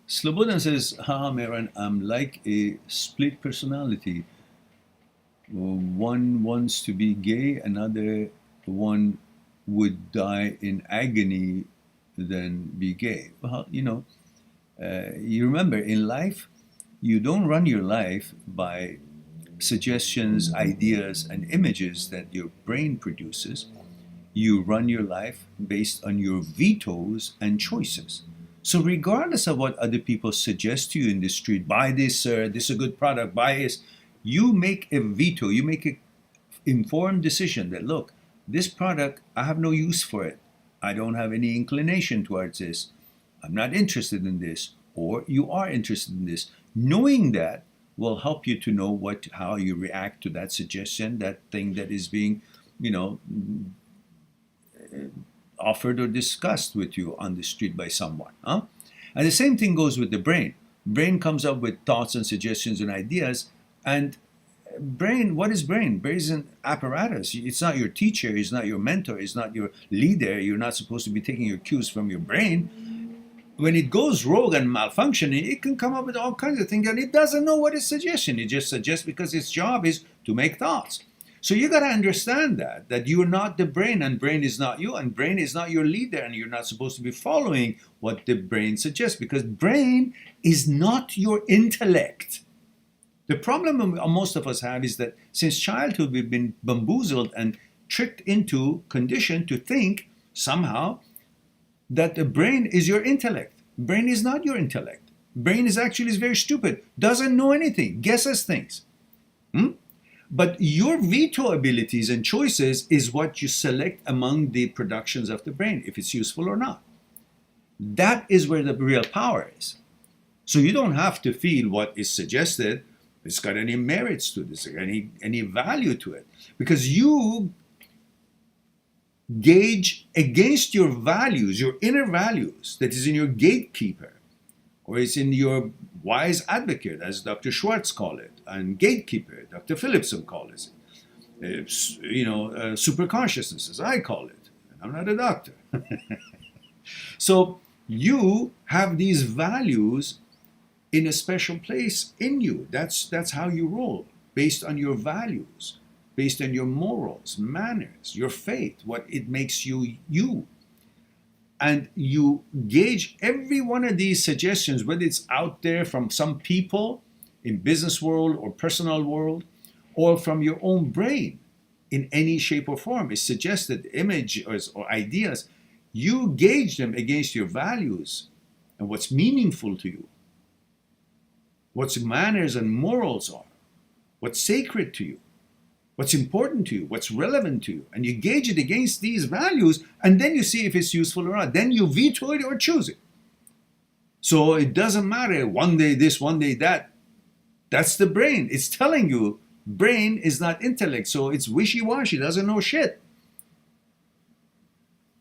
Slobodan says, haha, Meran, I'm like a split personality. One wants to be gay, another one would die in agony than be gay. Well, you remember in life, you don't run your life by suggestions, ideas, and images that your brain produces. You run your life based on your vetoes and choices. So regardless of what other people suggest to you in the street, buy this, sir, this is a good product, buy this, you make a veto, you make an informed decision that, look, this product, I have no use for it. I don't have any inclination towards this. I'm not interested in this. Or you are interested in this. Knowing that will help you to know how you react to that suggestion, that thing that is being, offered or discussed with you on the street by someone. Huh? And the same thing goes with the brain. Brain comes up with thoughts and suggestions and ideas. And brain, what is brain? Brain is an apparatus. It's not your teacher. It's not your mentor. It's not your leader. You're not supposed to be taking your cues from your brain. When it goes rogue and malfunctioning, it can come up with all kinds of things, and it doesn't know what is suggestion. It just suggests because its job is to make thoughts. So you got to understand that you're not the brain, and brain is not you, and brain is not your leader, and you're not supposed to be following what the brain suggests, because brain is not your intellect. The problem most of us have is that since childhood we've been bamboozled and tricked into conditioned to think somehow that the brain is your intellect. Brain is not your intellect. Brain is very stupid, doesn't know anything, guesses things. But your veto abilities and choices is what you select among the productions of the brain, if it's useful or not. That is where the real power is. So you don't have to feel what is suggested, it's got any merits to this, any value to it. Because you gauge against your values, your inner values, that is in your gatekeeper, or it's in your wise advocate, as Dr. Schwartz called it, and gatekeeper, Dr. Phillipson calls it, superconsciousness, as I call it. I'm not a doctor. So you have these values in a special place in you. That's how you roll, based on your values, based on your morals, manners, your faith, what it makes you you. And you gauge every one of these suggestions, whether it's out there from some people in business world or personal world, or from your own brain in any shape or form, is suggested image or ideas. You gauge them against your values and what's meaningful to you, what's manners and morals are, what's sacred to you, what's important to you, what's relevant to you, and you gauge it against these values, and then you see if it's useful or not. Then you veto it or choose it. So it doesn't matter one day this, one day that. That's the brain. It's telling you brain is not intellect, so it's wishy-washy, doesn't know shit.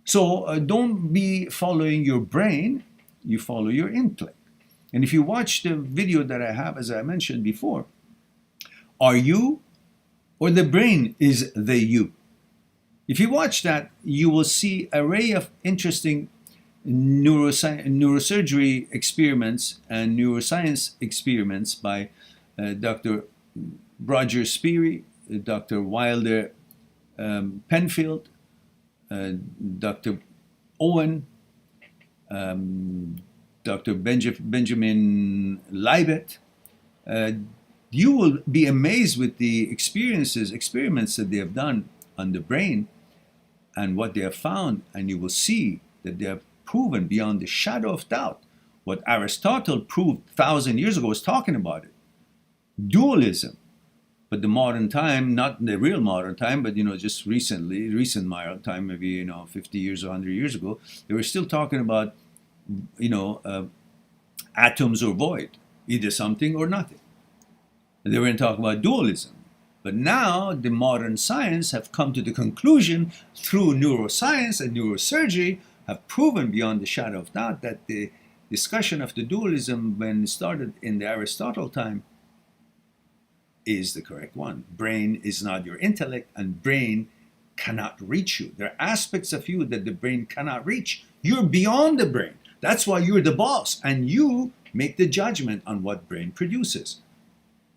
So don't be following your brain, you follow your intellect. And if you watch the video that I have, as I mentioned before, are you or the brain is the you? If you watch that, you will see an array of interesting neurosurgery experiments and neuroscience experiments by Dr. Roger Speary, Dr. Wilder Penfield, Dr. Owen, Dr. Benjamin Libet. You will be amazed with the experiments that they have done on the brain and what they have found, and you will see that they have proven beyond the shadow of doubt what Aristotle proved 1,000 years ago, was talking about it. Dualism. But the modern time, not the real modern time, but just recent modern time, maybe 50 years or 100 years ago, they were still talking about atoms or void, either something or nothing. They were talking about dualism. But now the modern science have come to the conclusion through neuroscience and neurosurgery have proven beyond the shadow of doubt that the discussion of the dualism when it started in the Aristotle time is the correct one. Brain is not your intellect, and brain cannot reach you. There are aspects of you that the brain cannot reach. You're beyond the brain. That's why you're the boss, and you make the judgment on what brain produces.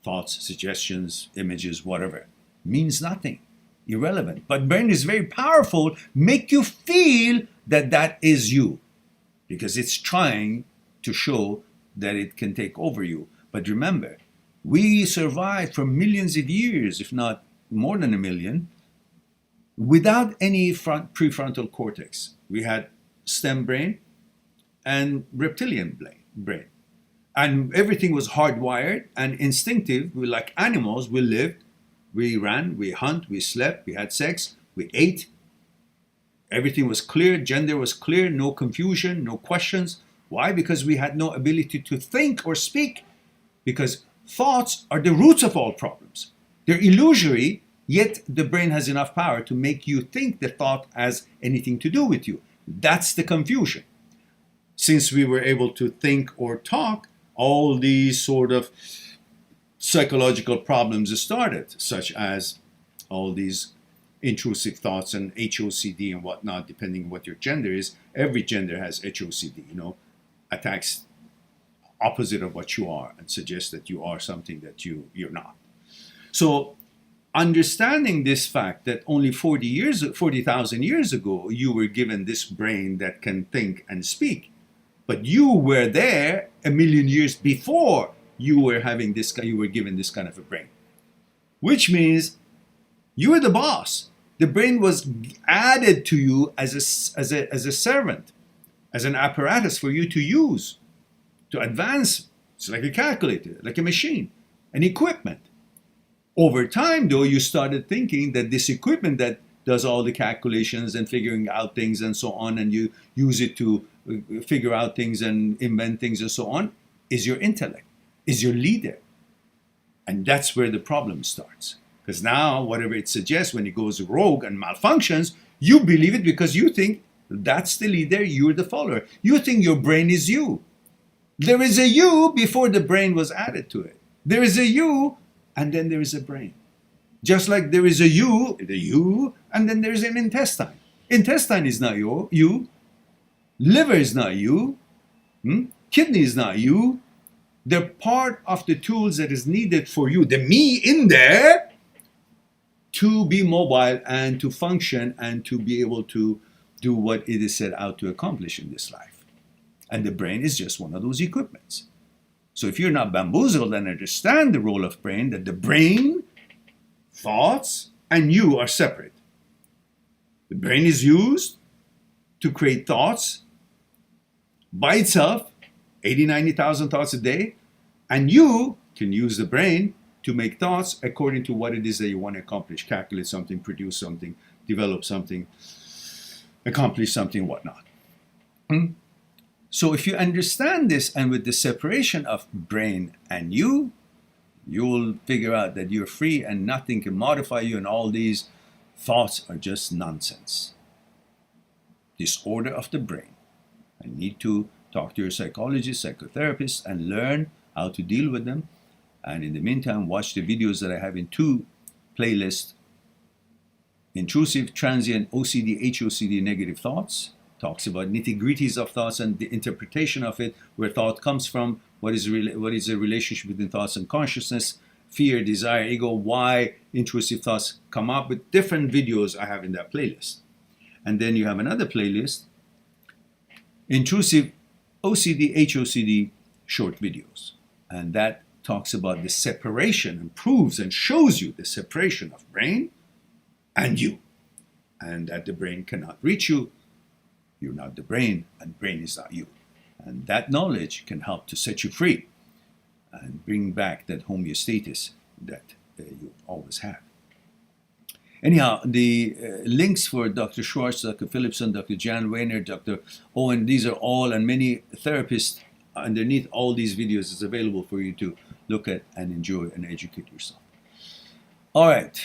Thoughts, suggestions, images, whatever. Means nothing. Irrelevant. But brain is very powerful, make you feel that that is you, because it's trying to show that it can take over you. But remember, we survived for millions of years, if not more than a million, without any prefrontal cortex. We had stem brain and reptilian brain. And everything was hardwired and instinctive. We, like animals, we lived, we ran, we hunt, we slept, we had sex, we ate. Everything was clear, gender was clear, no confusion, no questions. Why? Because we had no ability to think or speak. Because thoughts are the roots of all problems. They're illusory, yet the brain has enough power to make you think the thought has anything to do with you. That's the confusion. Since we were able to think or talk, all these sort of psychological problems started, such as all these intrusive thoughts and HOCD and whatnot, depending on what your gender is. Every gender has HOCD, attacks opposite of what you are and suggests that you are something that you're not. So understanding this fact that only 40,000 years ago, you were given this brain that can think and speak, but you were there a million years before you were given this kind of a brain, which means you were the boss. The brain was added to you as a servant, as an apparatus for you to use, to advance. It's like a calculator, like a machine, an equipment. Over time, though, you started thinking that this equipment that does all the calculations and figuring out things and so on, and you use it to figure out things and invent things and so on, is your intellect, is your leader. And that's where the problem starts. Because now, whatever it suggests, when it goes rogue and malfunctions, you believe it because you think that's the leader, you're the follower. You think your brain is you. There is a you before the brain was added to it. There is a you, and then there is a brain. Just like there is a you, and then there's an intestine. Intestine is not you. Liver is not you. Kidney is not you. They're part of the tools that is needed for you, the me in there, to be mobile and to function and to be able to do what it is set out to accomplish in this life. And the brain is just one of those equipments. So if you're not bamboozled and understand the role of brain, that the brain, thoughts, and you are separate. The brain is used to create thoughts by itself, 80, 90,000 thoughts a day, and you can use the brain to make thoughts according to what it is that you want to accomplish, calculate something, produce something, develop something, accomplish something, whatnot. So if you understand this, and with the separation of brain and you will figure out that you're free and nothing can modify you, and all these thoughts are just nonsense. Disorder of the brain. I need to talk to your psychologist, psychotherapist, and learn how to deal with them. And in the meantime, watch the videos that I have in 2 playlists: Intrusive, Transient, OCD, HOCD, Negative Thoughts. Talks about nitty-gritties of thoughts and the interpretation of it, where thought comes from, what is the relationship between thoughts and consciousness, fear, desire, ego, why intrusive thoughts come up, with different videos I have in that playlist. And then you have another playlist, Intrusive, OCD, HOCD, short videos. And that talks about the separation and proves and shows you the separation of brain and you. And that the brain cannot reach you. You're not the brain, and brain is not you. And that knowledge can help to set you free and bring back that homeostasis that you always have. Anyhow, the links for Dr. Schwartz, Dr. Phillipson, Dr. Jan Weiner, Dr. Owen, these are all, and many therapists underneath all these videos is available for you to look at and enjoy and educate yourself. All right.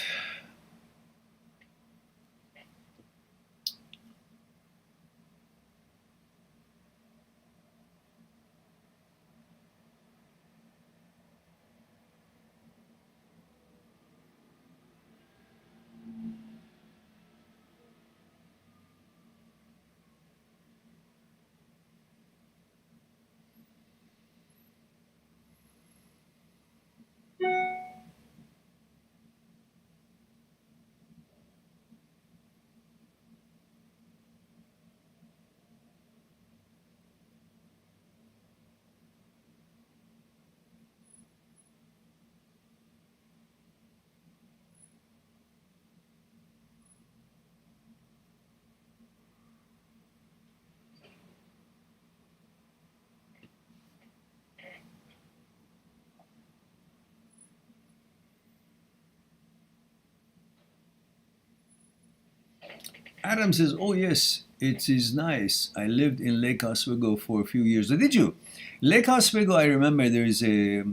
Adam says, "Oh yes, it is nice. I lived in Lake Oswego for a few years." Oh, did you? Lake Oswego, I remember there is a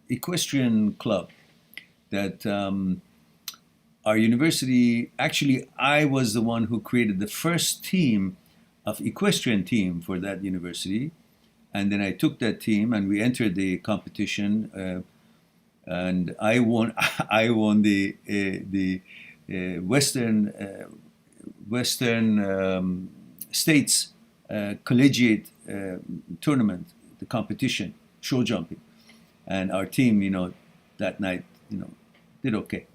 equestrian club that our university. Actually, I was the one who created the first team of equestrian team for that university, and then I took that team and we entered the competition, and I won. I won the Western States collegiate tournament, the competition, show jumping, and our team, that night, did okay.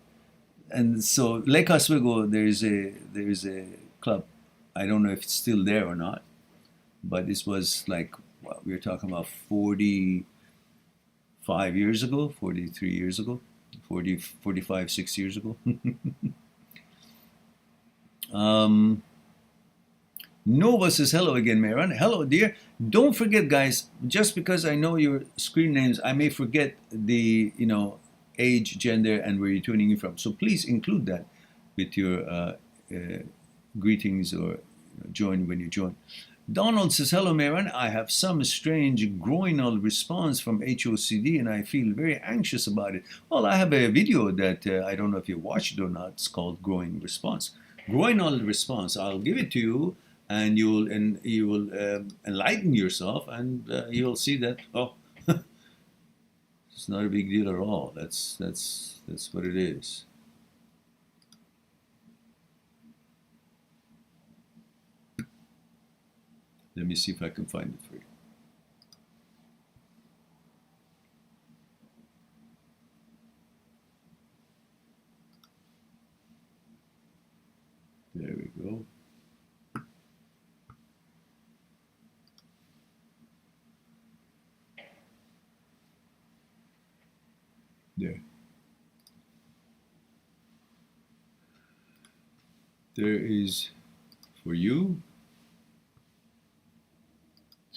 And so Lake Oswego, there is a club. I don't know if it's still there or not, but this was like we were talking about 45 years ago, 43 years ago, 40, 45, 6 years ago. Nova says hello again, Mehran. Hello, dear. Don't forget, guys. Just because I know your screen names, I may forget the age, gender, and where you're tuning in from. So please include that with your greetings or join when you join. Donald says hello, Mehran. I have some strange groinal response from HOCD, and I feel very anxious about it. Well, I have a video that I don't know if you watched it or not. It's called Groin Response. Groinal response. I'll give it to you, and you will enlighten yourself, and you'll see that it's not a big deal at all. That's what it is. Let me see if I can find it for you. There we go. There. There is for you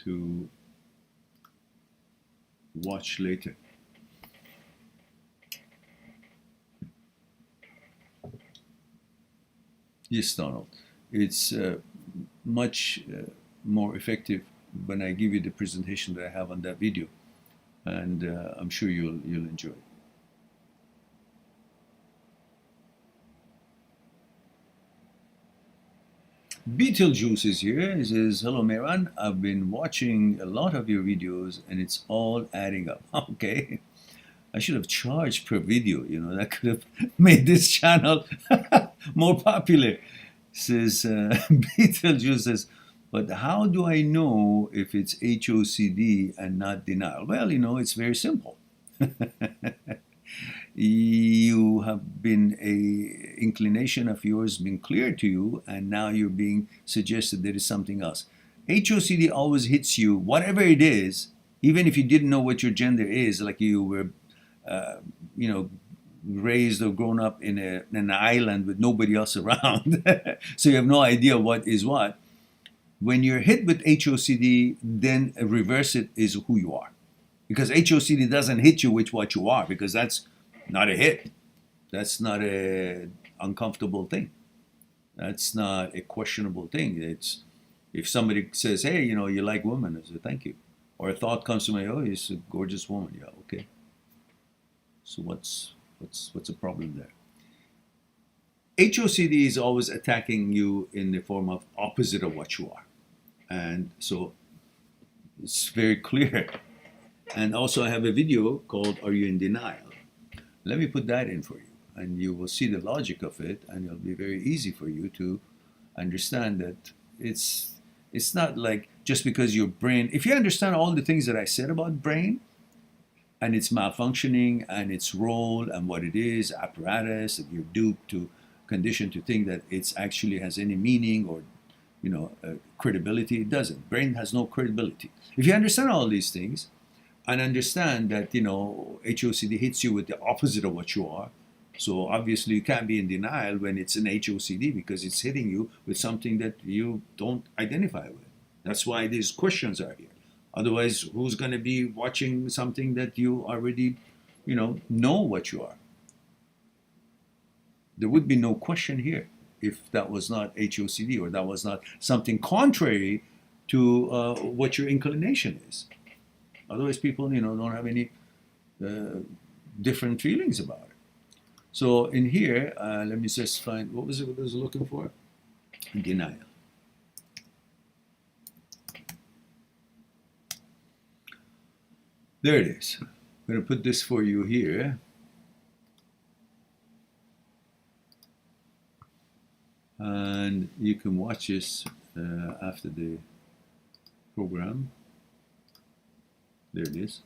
to watch later. Yes, Donald. It's much more effective when I give you the presentation that I have on that video, and I'm sure you'll enjoy it. Beetlejuice is here. He says, hello, Mehran. I've been watching a lot of your videos and it's all adding up. Okay. I should have charged per video. That could have made this channel more popular. Says, Beetlejuice says, but how do I know if it's HOCD and not denial? Well, it's very simple. You have been a inclination of yours been clear to you, and now you're being suggested there is something else. HOCD always hits you, whatever it is, even if you didn't know what your gender is, like you were, raised or grown up in an island with nobody else around, so you have no idea what is what. When you're hit with HOCD, then reverse it is who you are, because HOCD doesn't hit you with what you are, because that's not a hit. That's not a uncomfortable thing. That's not a questionable thing. It's if somebody says, "Hey, you like women," I say, "Thank you," or a thought comes to me, "Oh, he's a gorgeous woman." Yeah, okay. So What's the problem there? HOCD is always attacking you in the form of opposite of what you are. And so it's very clear. And also I have a video called Are You in Denial? Let me put that in for you. And you will see the logic of it, and it'll be very easy for you to understand that it's not like just because your brain, if you understand all the things that I said about brain, and its malfunctioning and its role and what it is, apparatus, and you're duped to conditioned to think that it's actually has any meaning or credibility. It doesn't. Brain has no credibility. If you understand all these things and understand that HOCD hits you with the opposite of what you are, so obviously you can't be in denial when it's an HOCD because it's hitting you with something that you don't identify with. That's why these questions are here. Otherwise, who's going to be watching something that you already, know what you are? There would be no question here if that was not HOCD or that was not something contrary to what your inclination is. Otherwise, people, don't have any different feelings about it. So in here, let me just find, what was it I was looking for? Denial. There it is. I'm going to put this for you here. And you can watch this after the program. There it is.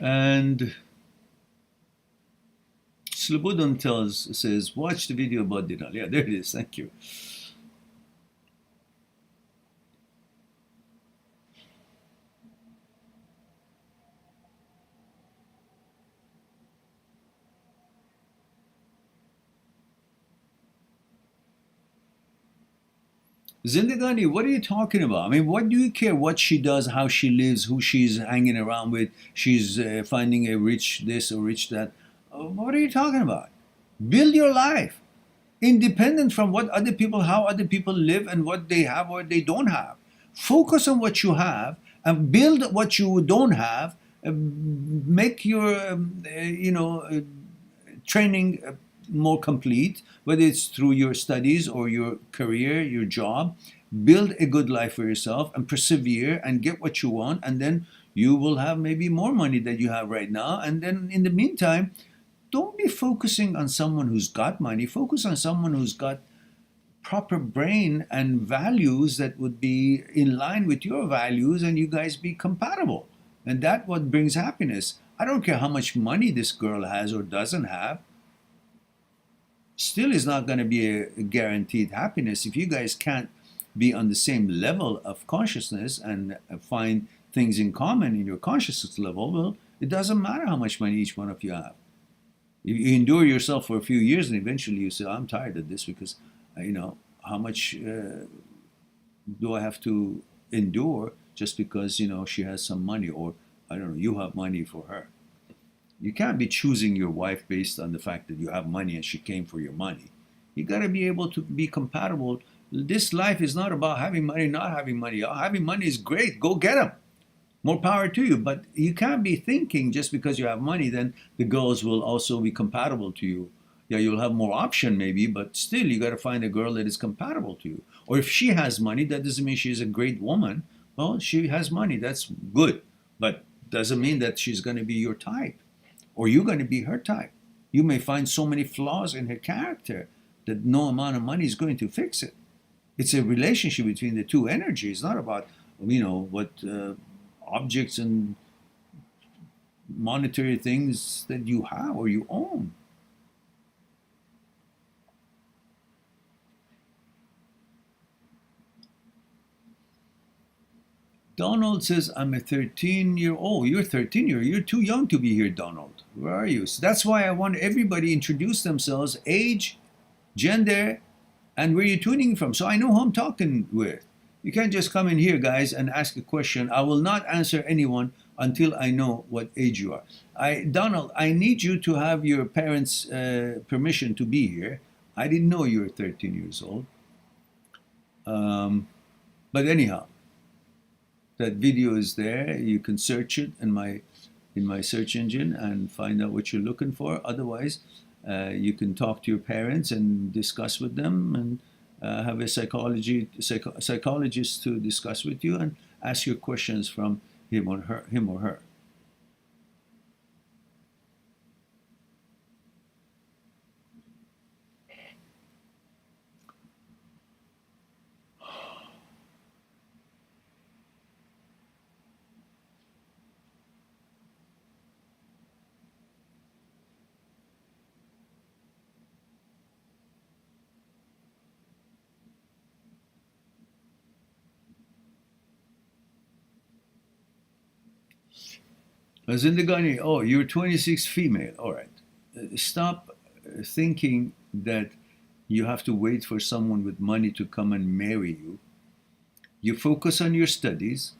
And Slobodon says, watch the video about denial. Yeah, there it is. Thank you. Zindagani, what are you talking about? I mean, what do you care what she does, how she lives, who she's hanging around with? She's finding a rich this or rich that. What are you talking about? Build your life independent from what other people, how other people live and what they have or they don't have. Focus on what you have and build what you don't have. Make your, training more complete, whether it's through your studies or your career, your job. Build a good life for yourself and persevere and get what you want, and then you will have maybe more money than you have right now. And then in the meantime, don't be focusing on someone who's got money. Focus on someone who's got proper brain and values that would be in line with your values, and you guys be compatible. And that's what brings happiness. I don't care how much money this girl has or doesn't have. Still is not going to be a guaranteed happiness if you guys can't be on the same level of consciousness and find things in common in your consciousness level. Well, it doesn't matter how much money each one of you have. You endure yourself for a few years and eventually you say, I'm tired of this because, how much do I have to endure just because, she has some money, or, I don't know, you have money for her. You can't be choosing your wife based on the fact that you have money and she came for your money. You got to be able to be compatible. This life is not about having money, not having money. Having money is great. Go get them. More power to you. But you can't be thinking just because you have money, then the girls will also be compatible to you. Yeah, you'll have more option maybe, but still you got to find a girl that is compatible to you. Or if she has money, that doesn't mean she's a great woman. Well, she has money. That's good. But doesn't mean that she's going to be your type. Or you're going to be her type. You may find so many flaws in her character that no amount of money is going to fix it. It's a relationship between the two energies, not about, what objects and monetary things that you have or you own. Donald says, I'm a 13-year-old. You're 13 you're too young to be here, Donald. Where are you? So that's why I want everybody to introduce themselves, age, gender, and where you're tuning from, so I know who I'm talking with. You can't just come in here, guys, and ask a question. I will not answer anyone until I know what age you are. Donald, I need you to have your parents' permission to be here. I didn't know you were 13 years old. But anyhow, that video is there. You can search it in my in my search engine and find out what you're looking for. Otherwise, you can talk to your parents and discuss with them, and have a psychologist to discuss with you and ask your questions from him or her. Zindagani, oh, you're 26 female. All right. Stop thinking that you have to wait for someone with money to come and marry you. You focus on your studies,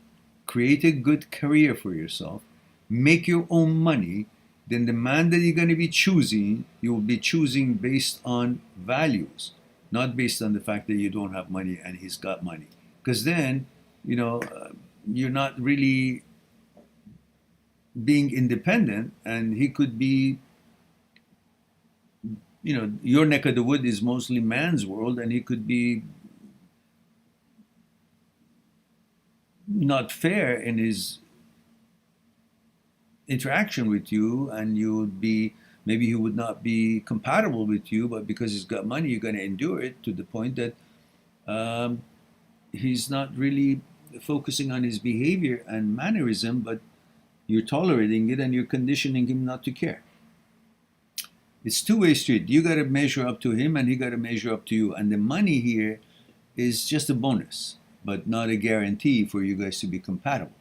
create a good career for yourself, make your own money. Then the man that you're going to be choosing, you will be choosing based on values, not based on the fact that you don't have money and he's got money. Because then, you're not really being independent, and he could be, your neck of the wood is mostly man's world, and he could be not fair in his interaction with you, and you would be, maybe he would not be compatible with you, but because he's got money, you're going to endure it to the point that he's not really focusing on his behavior and mannerism, but you're tolerating it and you're conditioning him not to care. It's two-way street. You got to measure up to him and he got to measure up to you. And the money here is just a bonus, but not a guarantee for you guys to be compatible.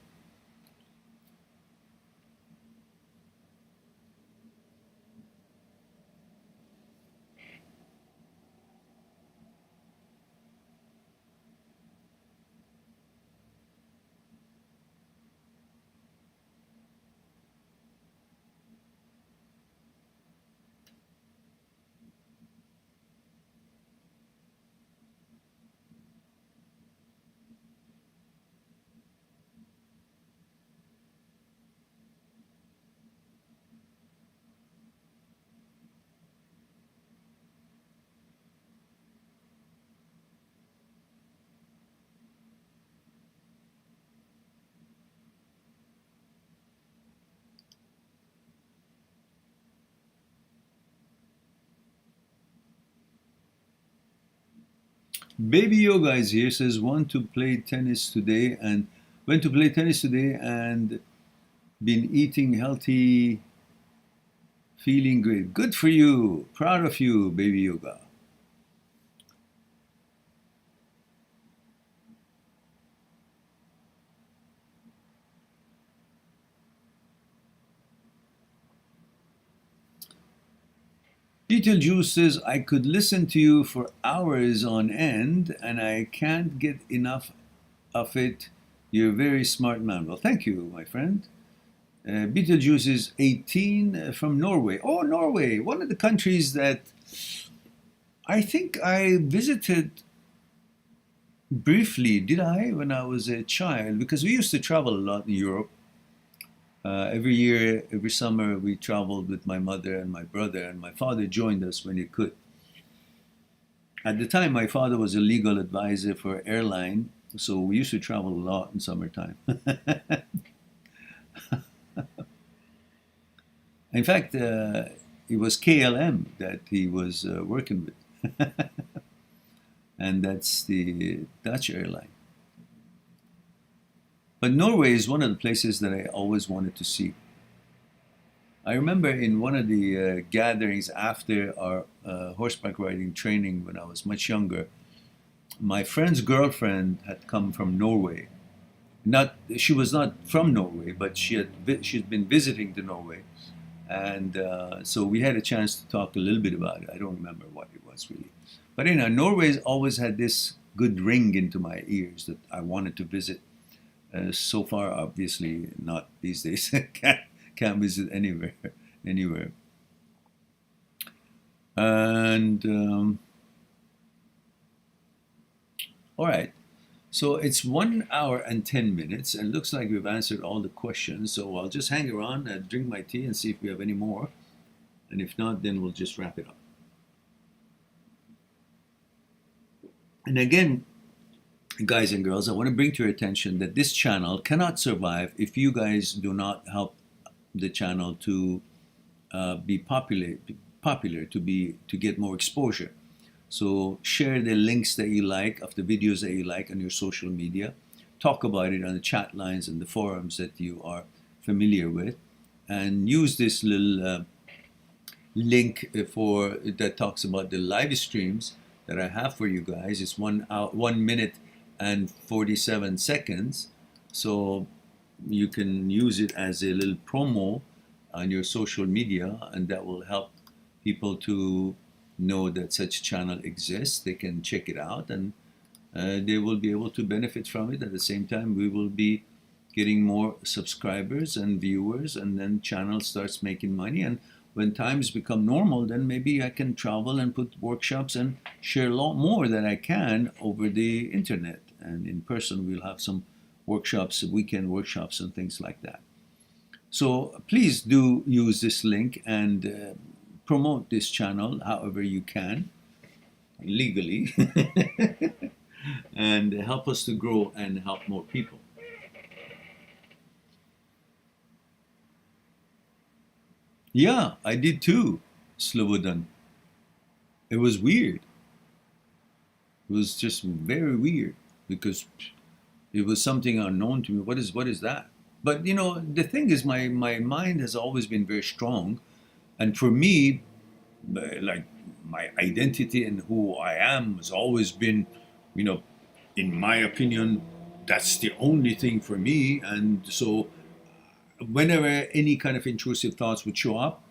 Baby Yoga is here, says went to play tennis today and been eating healthy, feeling great. Good for you. Proud of you, Baby Yoga. Beetlejuice says, I could listen to you for hours on end and I can't get enough of it. You're a very smart man. Well, thank you, my friend. Beetlejuice is 18 from Norway. Oh, Norway, one of the countries that I think I visited briefly, did I, when I was a child? Because we used to travel a lot in Europe. Every year, every summer, we traveled with my mother and my brother, and my father joined us when he could. At the time, my father was a legal advisor for an airline, so we used to travel a lot in summertime. In fact, it was KLM that he was working with, and that's the Dutch airline. But Norway is one of the places that I always wanted to see. I remember in one of the gatherings after our horseback riding training when I was much younger, my friend's girlfriend had come from Norway. She was not from Norway, but she'd been visiting to Norway, and so we had a chance to talk a little bit about it. I don't remember what it was really, but Norway's always had this good ring into my ears that I wanted to visit. So far, obviously, not these days. Can't visit anywhere. And all right, So it's 1 hour and 10 minutes, and looks like we've answered all the questions. So I'll just hang around and drink my tea and see if we have any more. And if not, then we'll just wrap it up. And again, guys and girls, I want to bring to your attention that this channel cannot survive if you guys do not help the channel to be popular, to get more exposure. So share the links that you like of the videos that you like on your social media. Talk about it on the chat lines and the forums that you are familiar with, and use this little link that talks about the live streams that I have for you guys. It's 1 minute and 47 seconds, so you can use it as a little promo on your social media, and that will help people to know that such channel exists. They can check it out, and they will be able to benefit from it. At the same time, we will be getting more subscribers and viewers, and then channel starts making money. And when times become normal, then maybe I can travel and put workshops and share a lot more than I can over the internet. And in person, we'll have some workshops, weekend workshops and things like that. So please do use this link and promote this channel however you can, legally, and help us to grow and help more people. Yeah, I did too, Slobodan. It was weird. It was just very weird because it was something unknown to me. What is that? But you know, the thing is, my mind has always been very strong. And for me, like, my identity and who I am has always been, you know, in my opinion, that's the only thing for me. And so whenever any kind of intrusive thoughts would show up,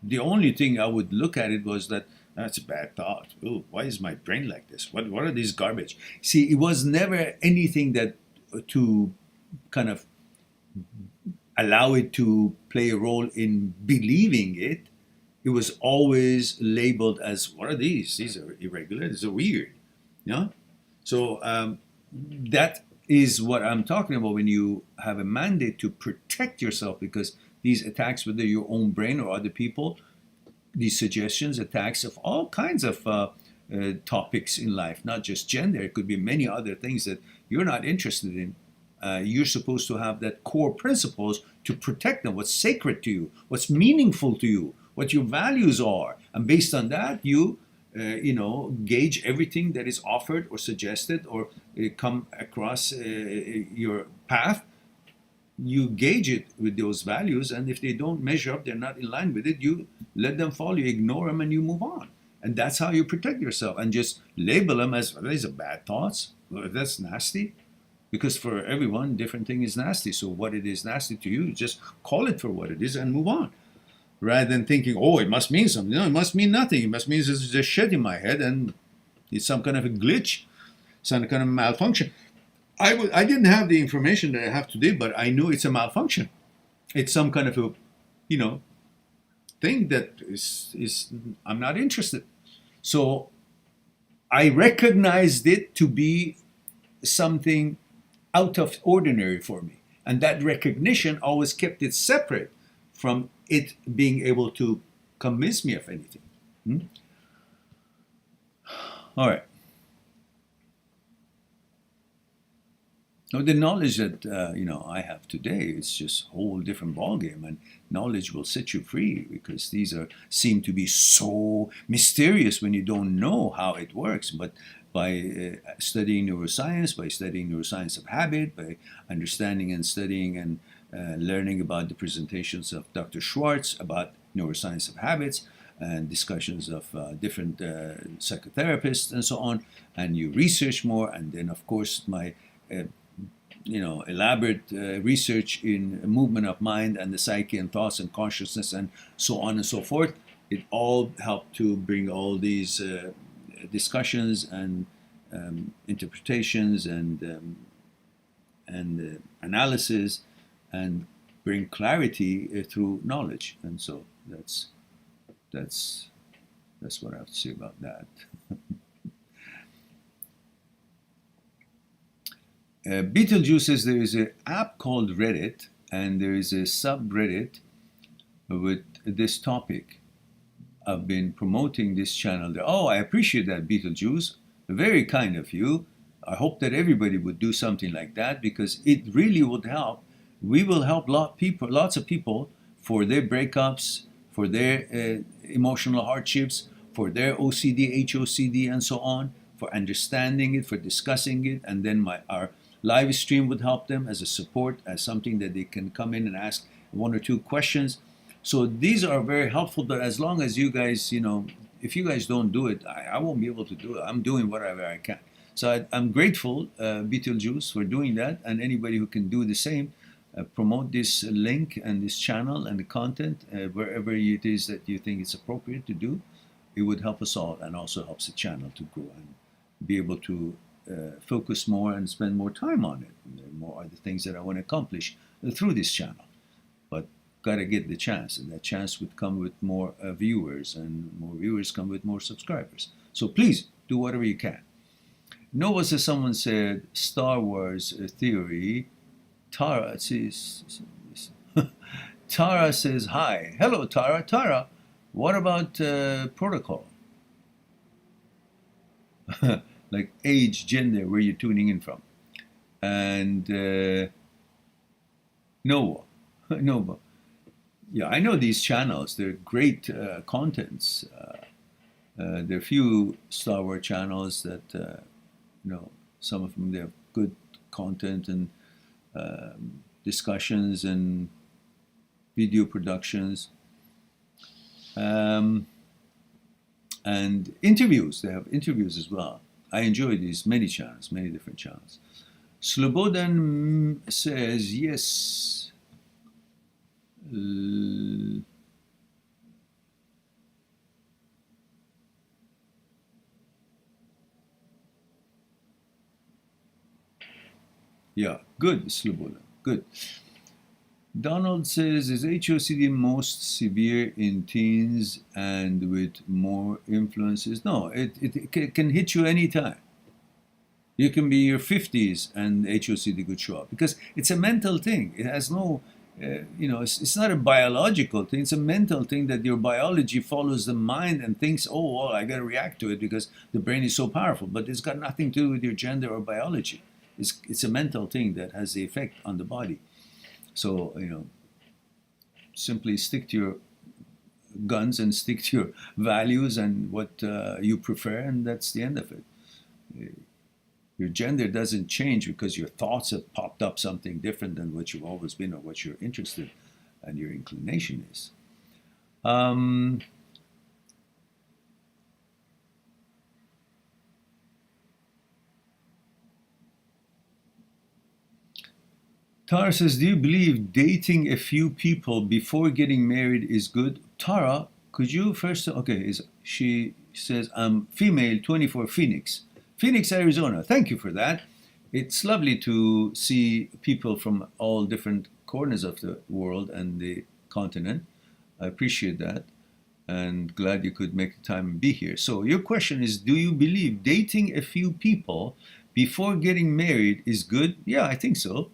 the only thing I would look at it was that that's a bad thought. Oh, why is my brain like this? What are these garbage? See, it was never anything that to kind of allow it to play a role in believing it. It was always labeled as, what are these? These are irregular. These are weird. Yeah. So that is what I'm talking about when you have a mandate to protect yourself, because these attacks, whether your own brain or other people, these suggestions, attacks of all kinds of topics in life, not just gender. It could be many other things that you're not interested in. You're supposed to have that core principles to protect them, what's sacred to you, what's meaningful to you, what your values are. And based on that, you gauge everything that is offered or suggested or come across your path. You gauge it with those values, and if they don't measure up, they're not in line with it, you let them fall, you ignore them, and you move on. And that's how you protect yourself, and just label them as, well, these are bad thoughts. Well, that's nasty. Because for everyone, different thing is nasty. So what it is nasty to you, just call it for what it is and move on. Rather than thinking, oh, it must mean something. No, it must mean nothing. It must mean there's just shit in my head and it's some kind of a glitch, some kind of malfunction. I didn't have the information that I have today, but I knew it's a malfunction. It's some kind of a, thing that is I'm not interested. So I recognized it to be something out of ordinary for me. And that recognition always kept it separate from it being able to convince me of anything. All right. Now, the knowledge that I have today is just a whole different ballgame, and knowledge will set you free, because these seem to be so mysterious when you don't know how it works. But by studying neuroscience of habit, by understanding and studying and learning about the presentations of Dr. Schwartz about neuroscience of habits and discussions of different psychotherapists and so on, and you research more, and then of course my elaborate research in movement of mind and the psyche and thoughts and consciousness and so on and so forth, it all helped to bring all these discussions and interpretations and analysis, and bring clarity through knowledge. And so that's what I have to say about that. Beetlejuice says there is an app called Reddit, and there is a subreddit with this topic. I've been promoting this channel there. Oh, I appreciate that, Beetlejuice. Very kind of you. I hope that everybody would do something like that because it really would help. We will help lots of people for their breakups, for their emotional hardships, for their OCD, HOCD, and so on, for understanding it, for discussing it, and then our live stream would help them as a support, as something that they can come in and ask one or two questions. So these are very helpful, but as long as you guys, if you guys don't do it, I won't be able to do it. I'm doing whatever I can. So I'm grateful, Beetlejuice, for doing that, and anybody who can do the same. Promote this link and this channel and the content wherever it is that you think it's appropriate to do. It would help us all and also helps the channel to grow and be able to focus more and spend more time on it. And there are more other things that I want to accomplish through this channel. But got to get the chance, and that chance would come with more viewers, and more viewers come with more subscribers. So please do whatever you can. Noah says, someone said Star Wars theory. Tara says, Tara says hi. Hello, Tara. Tara, what about protocol? Like age, gender, where you're tuning in from. And Noah. Noah. Yeah, I know these channels. They're great contents. There are few Star Wars channels that, some of them, they have good content and discussions and video productions. And interviews. They have interviews as well. I enjoy these many channels, many different channels. Slobodan says, yes. Yeah, good, Slobodan, good. Donald says, is HOCD most severe in teens and with more influences? No, it can hit you anytime. You can be in your 50s and HOCD could show up because it's a mental thing. It has no, it's not a biological thing. It's a mental thing that your biology follows the mind and thinks, oh, well, I got to react to it because the brain is so powerful. But it's got nothing to do with your gender or biology. It's a mental thing that has the effect on the body. So, simply stick to your guns and stick to your values and what you prefer, and that's the end of it. Your gender doesn't change because your thoughts have popped up something different than what you've always been or what you're interested and your inclination is. Tara says, do you believe dating a few people before getting married is good? Tara, could you first, she says, I'm female, 24, Phoenix, Arizona. Thank you for that. It's lovely to see people from all different corners of the world and the continent. I appreciate that and glad you could make the time and be here. So your question is, do you believe dating a few people before getting married is good? Yeah, I think so.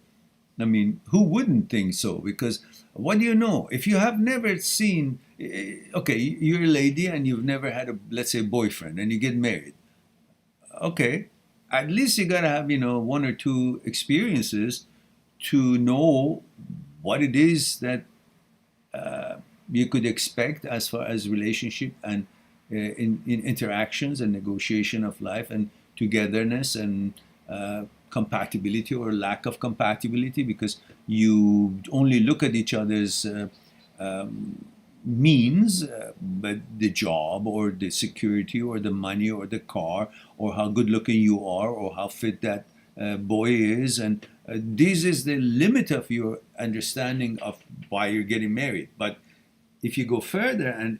I mean, who wouldn't think so? Because what do you know? If you have never seen, okay, you're a lady and you've never had let's say, boyfriend, and you get married. Okay, at least you gotta have, one or two experiences to know what it is that you could expect as far as relationship and in interactions and negotiation of life and togetherness and compatibility or lack of compatibility, because you only look at each other's means, but the job or the security or the money or the car or how good looking you are or how fit that boy is, and this is the limit of your understanding of why you're getting married. But if you go further and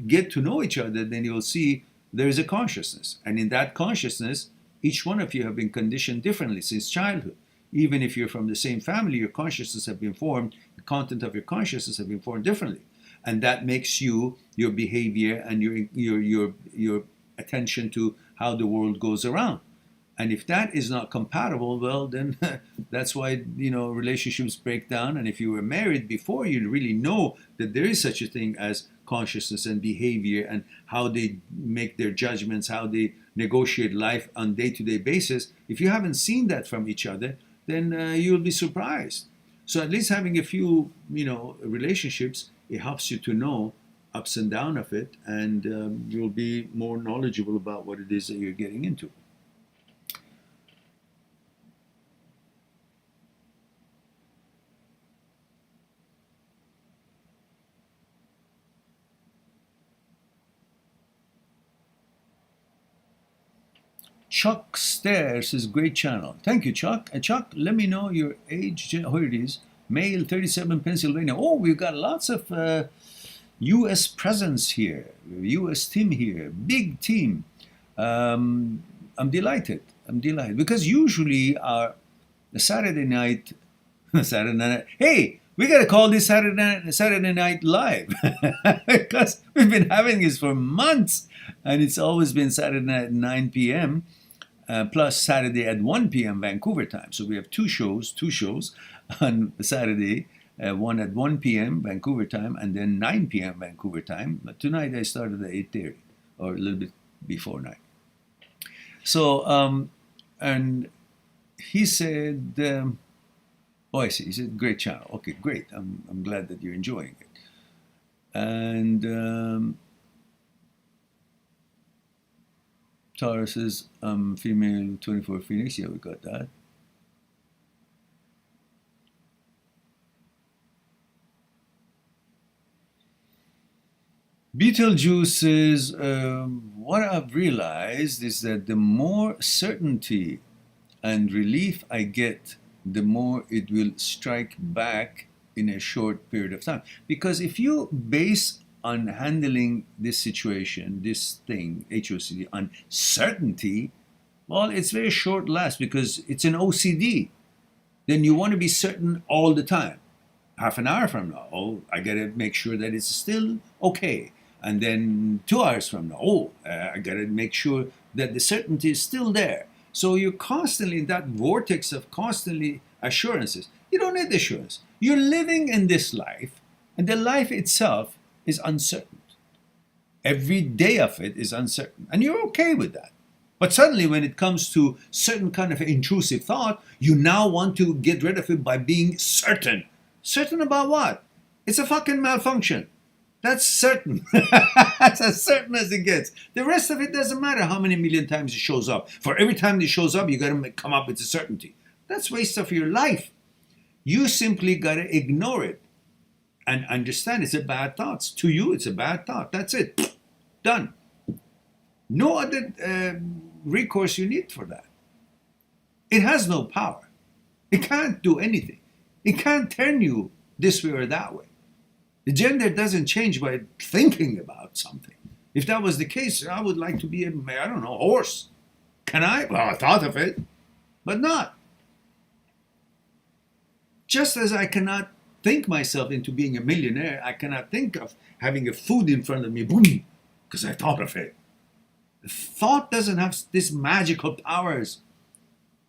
get to know each other, then you'll see there is a consciousness, and in that consciousness each one of you have been conditioned differently since childhood. Even if you're from the same family, your consciousness have been formed, the content of your consciousness have been formed differently. And that makes you, your behavior and your attention to how the world goes around. And if that is not compatible, well, then that's why, relationships break down. And if you were married before, you really know that there is such a thing as consciousness and behavior and how they make their judgments, how they negotiate life on day-to-day basis. If you haven't seen that from each other, then you'll be surprised. So at least having a few, relationships, it helps you to know ups and downs of it, and you'll be more knowledgeable about what it is that you're getting into. Chuck Stairs is great channel. Thank you, Chuck. Chuck, let me know your age. Here it is. Male, 37, Pennsylvania. Oh, we've got lots of U.S. presence here. U.S. team here. Big team. I'm delighted. Because usually the Saturday night, hey, we got to call this Saturday Night Live because we've been having this for months, and it's always been Saturday night at 9 p.m. Plus Saturday at 1 p.m. Vancouver time. So we have two shows on Saturday, one at 1 p.m. Vancouver time, and then 9 p.m. Vancouver time. But tonight I started at 8:30, or a little bit before 9. So, and he said, I see. He said, great channel. Okay, great. I'm glad that you're enjoying it. And Tara says, female 24 Phoenix. Yeah, we got that. Beetlejuice says, what I've realized is that the more certainty and relief I get, the more it will strike back in a short period of time. Because if you base on handling this situation, this thing, HOCD, on certainty, well, it's very short last because it's an OCD. Then you want to be certain all the time. Half an hour from now, oh, I got to make sure that it's still okay. And then 2 hours from now, I got to make sure that the certainty is still there. So you're constantly in that vortex of constantly assurances. You don't need assurance. You're living in this life, and the life itself is uncertain. Every day of it is uncertain, and you're okay with that. But suddenly when it comes to certain kind of intrusive thought, you now want to get rid of it by being certain. Certain about what? It's a fucking malfunction. That's certain. That's as certain as it gets. The rest of it doesn't matter how many million times it shows up. For every time it shows up, you got to come up with a certainty. That's waste of your life. You simply got to ignore it and understand it's a bad thought. To you, it's a bad thought. That's it. Done. No other recourse you need for that. It has no power. It can't do anything. It can't turn you this way or that way. The gender doesn't change by thinking about something. If that was the case, I would like to be a horse. Can I? Well, I thought of it, but not. Just as I cannot think myself into being a millionaire, I cannot think of having a food in front of me, boom, because I thought of it. The thought doesn't have this magical powers.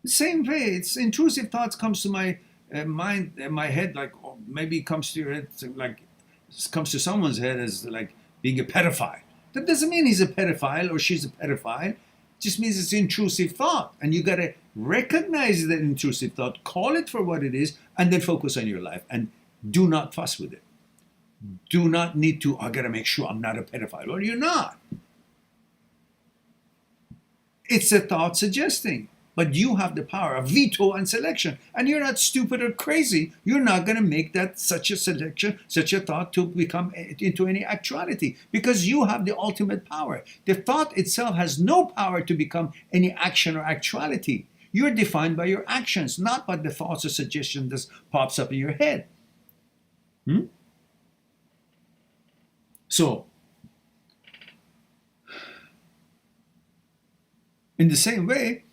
The same way, it's intrusive thoughts comes to my mind, my head, like maybe it comes to your head, like comes to someone's head as like being a pedophile. That doesn't mean he's a pedophile or she's a pedophile. It just means it's intrusive thought, and you got to recognize that intrusive thought, call it for what it is, and then focus on your life and do not fuss with it. Do not need to, I got to make sure I'm not a pedophile. Well, you're not. It's a thought suggesting, but you have the power of veto and selection, and you're not stupid or crazy. You're not going to make that such a selection, such a thought to become into any actuality, because you have the ultimate power. The thought itself has no power to become any action or actuality. You're defined by your actions, not by the thoughts or suggestion that pops up in your head. So, in the same way,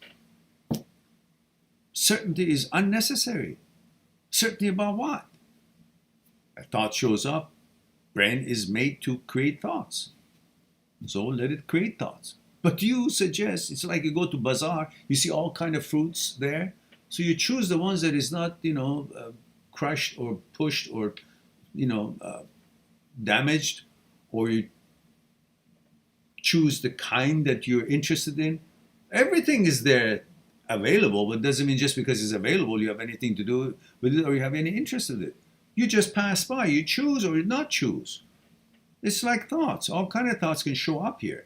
certainty is unnecessary. Certainty about what? A thought shows up, brain is made to create thoughts. So let it create thoughts. But you suggest, it's like you go to bazaar, you see all kind of fruits there, so you choose the ones that is not, crushed or pushed or, damaged, or you choose the kind that you're interested in. Everything is there available, but doesn't mean just because it's available you have anything to do with it or you have any interest in it. You just pass by, you choose or not choose. It's like thoughts. All kind of thoughts can show up here.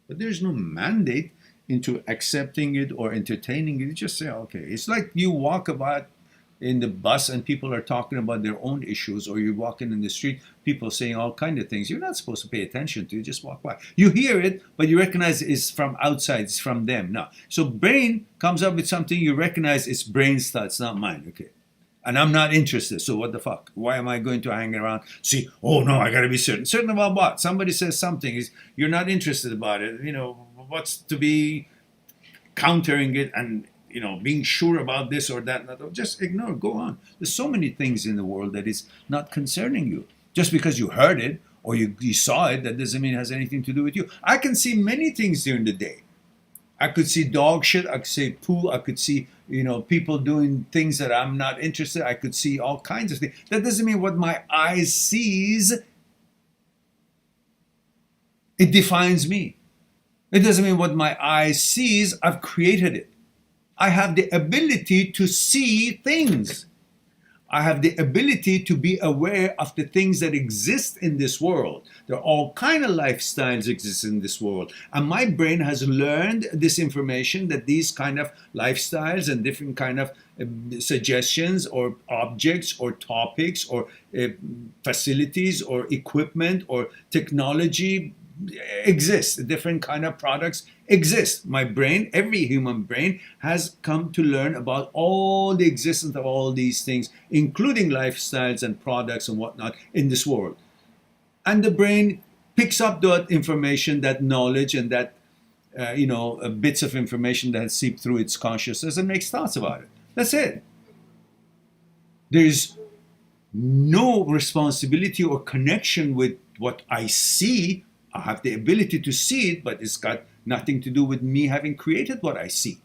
But there's no mandate into accepting it or entertaining it. You just say, okay. It's like you walk about in the bus and people are talking about their own issues, or you're walking in the street, people saying all kind of things you're not supposed to pay attention to. You just walk by. You hear it, but you recognize it's from outside. It's from them. No. So brain comes up with something, you recognize it's brain's thoughts, not mine. Okay. And I'm not interested. So what the fuck? Why am I going to hang around? See, oh no, I got to be certain. Certain about what? Somebody says something. You're not interested about it. What's to be countering it and, being sure about this or that. Just ignore. Go on. There's so many things in the world that is not concerning you. Just because you heard it or you saw it, that doesn't mean it has anything to do with you. I can see many things during the day. I could see dog shit. I could see poo. I could see, people doing things that I'm not interested. I could see all kinds of things. That doesn't mean what my eyes sees, it defines me. It doesn't mean what my eyes sees, I've created it. I have the ability to see things. I have the ability to be aware of the things that exist in this world. There are all kind of lifestyles exist in this world. And my brain has learned this information, that these kind of lifestyles and different kind of suggestions or objects or topics or facilities or equipment or technology exist. Different kind of products exist. My brain, every human brain, has come to learn about all the existence of all these things, including lifestyles and products and whatnot in this world. And the brain picks up that information, that knowledge, and that bits of information that seep through its consciousness and makes thoughts about it. That's it. There's no responsibility or connection with what I see. I have the ability to see it, but it's got nothing to do with me having created what I see.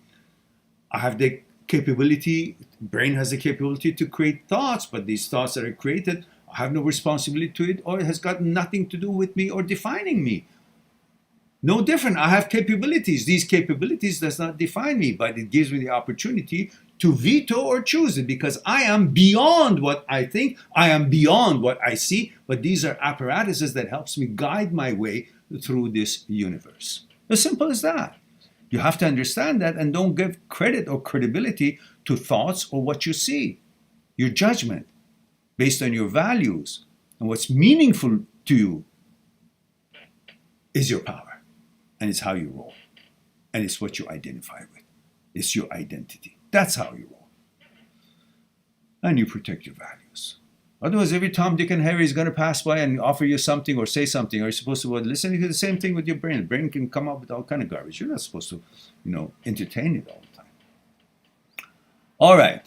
I have the capability, brain has the capability to create thoughts, but these thoughts that are created, I have no responsibility to it, or it has got nothing to do with me or defining me. No different. I have capabilities. These capabilities does not define me, but it gives me the opportunity to veto or choose it, because I am beyond what I think. I am beyond what I see, but these are apparatuses that helps me guide my way through this universe. As simple as that. You have to understand that, and don't give credit or credibility to thoughts or what you see. Your judgment based on your values and what's meaningful to you is your power. And it's how you roll. And it's what you identify with. It's your identity. That's how you roll. And you protect your values. Otherwise, every Tom, Dick, and Harry is going to pass by and offer you something or say something. Are you supposed to listen to the same thing with your brain? The brain can come up with all kind of garbage. You're not supposed to, entertain it all the time. All right.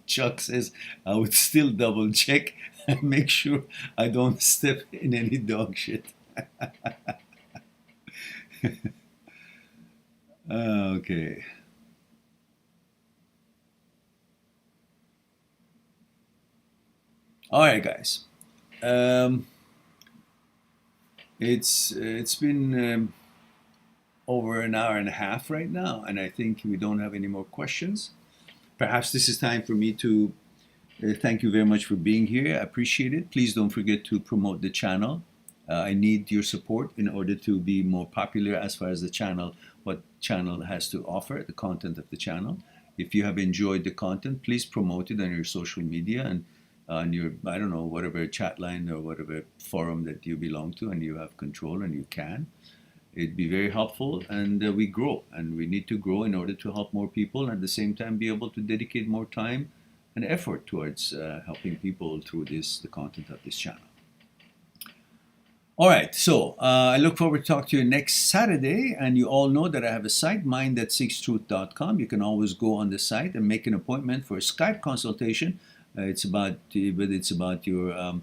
Chuck says, I would still double check and make sure I don't step in any dog shit. Okay. All right, guys. It's been over an hour and a half right now, and I think we don't have any more questions. Perhaps this is time for me to Thank you very much for being here. I appreciate it. Please don't forget to promote the channel. I need your support in order to be more popular as far as the channel, what channel has to offer, the content of the channel. If you have enjoyed the content, please promote it on your social media and on your, I don't know, whatever chat line or whatever forum that you belong to and you have control and you can. It'd be very helpful, and we grow, and we need to grow in order to help more people and at the same time be able to dedicate more time and effort towards helping people through the content of this channel. All right, so I look forward to talking to you next Saturday, and you all know that I have a site, mindthatseekstruth.com. You can always go on the site and make an appointment for a Skype consultation. It's about whether it's about your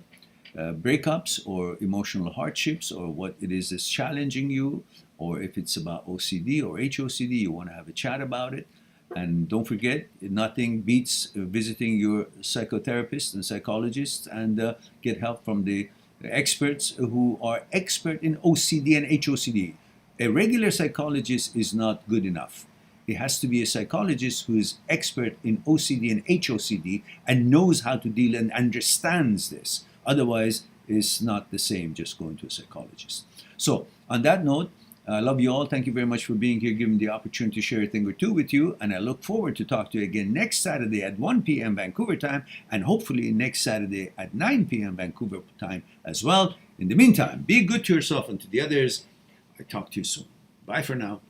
breakups or emotional hardships or what it is that's challenging you, or if it's about OCD or HOCD, you want to have a chat about it. And don't forget, nothing beats visiting your psychotherapists and psychologists and get help from the experts who are expert in OCD and HOCD. A regular psychologist is not good enough. It has to be a psychologist who is expert in OCD and HOCD and knows how to deal and understands this. Otherwise, it's not the same just going to a psychologist. So, on that note, I love you all. Thank you very much for being here, giving me the opportunity to share a thing or two with you. And I look forward to talk to you again next Saturday at 1 p.m. Vancouver time, and hopefully next Saturday at 9 p.m. Vancouver time as well. In the meantime, be good to yourself and to the others. I talk to you soon. Bye for now.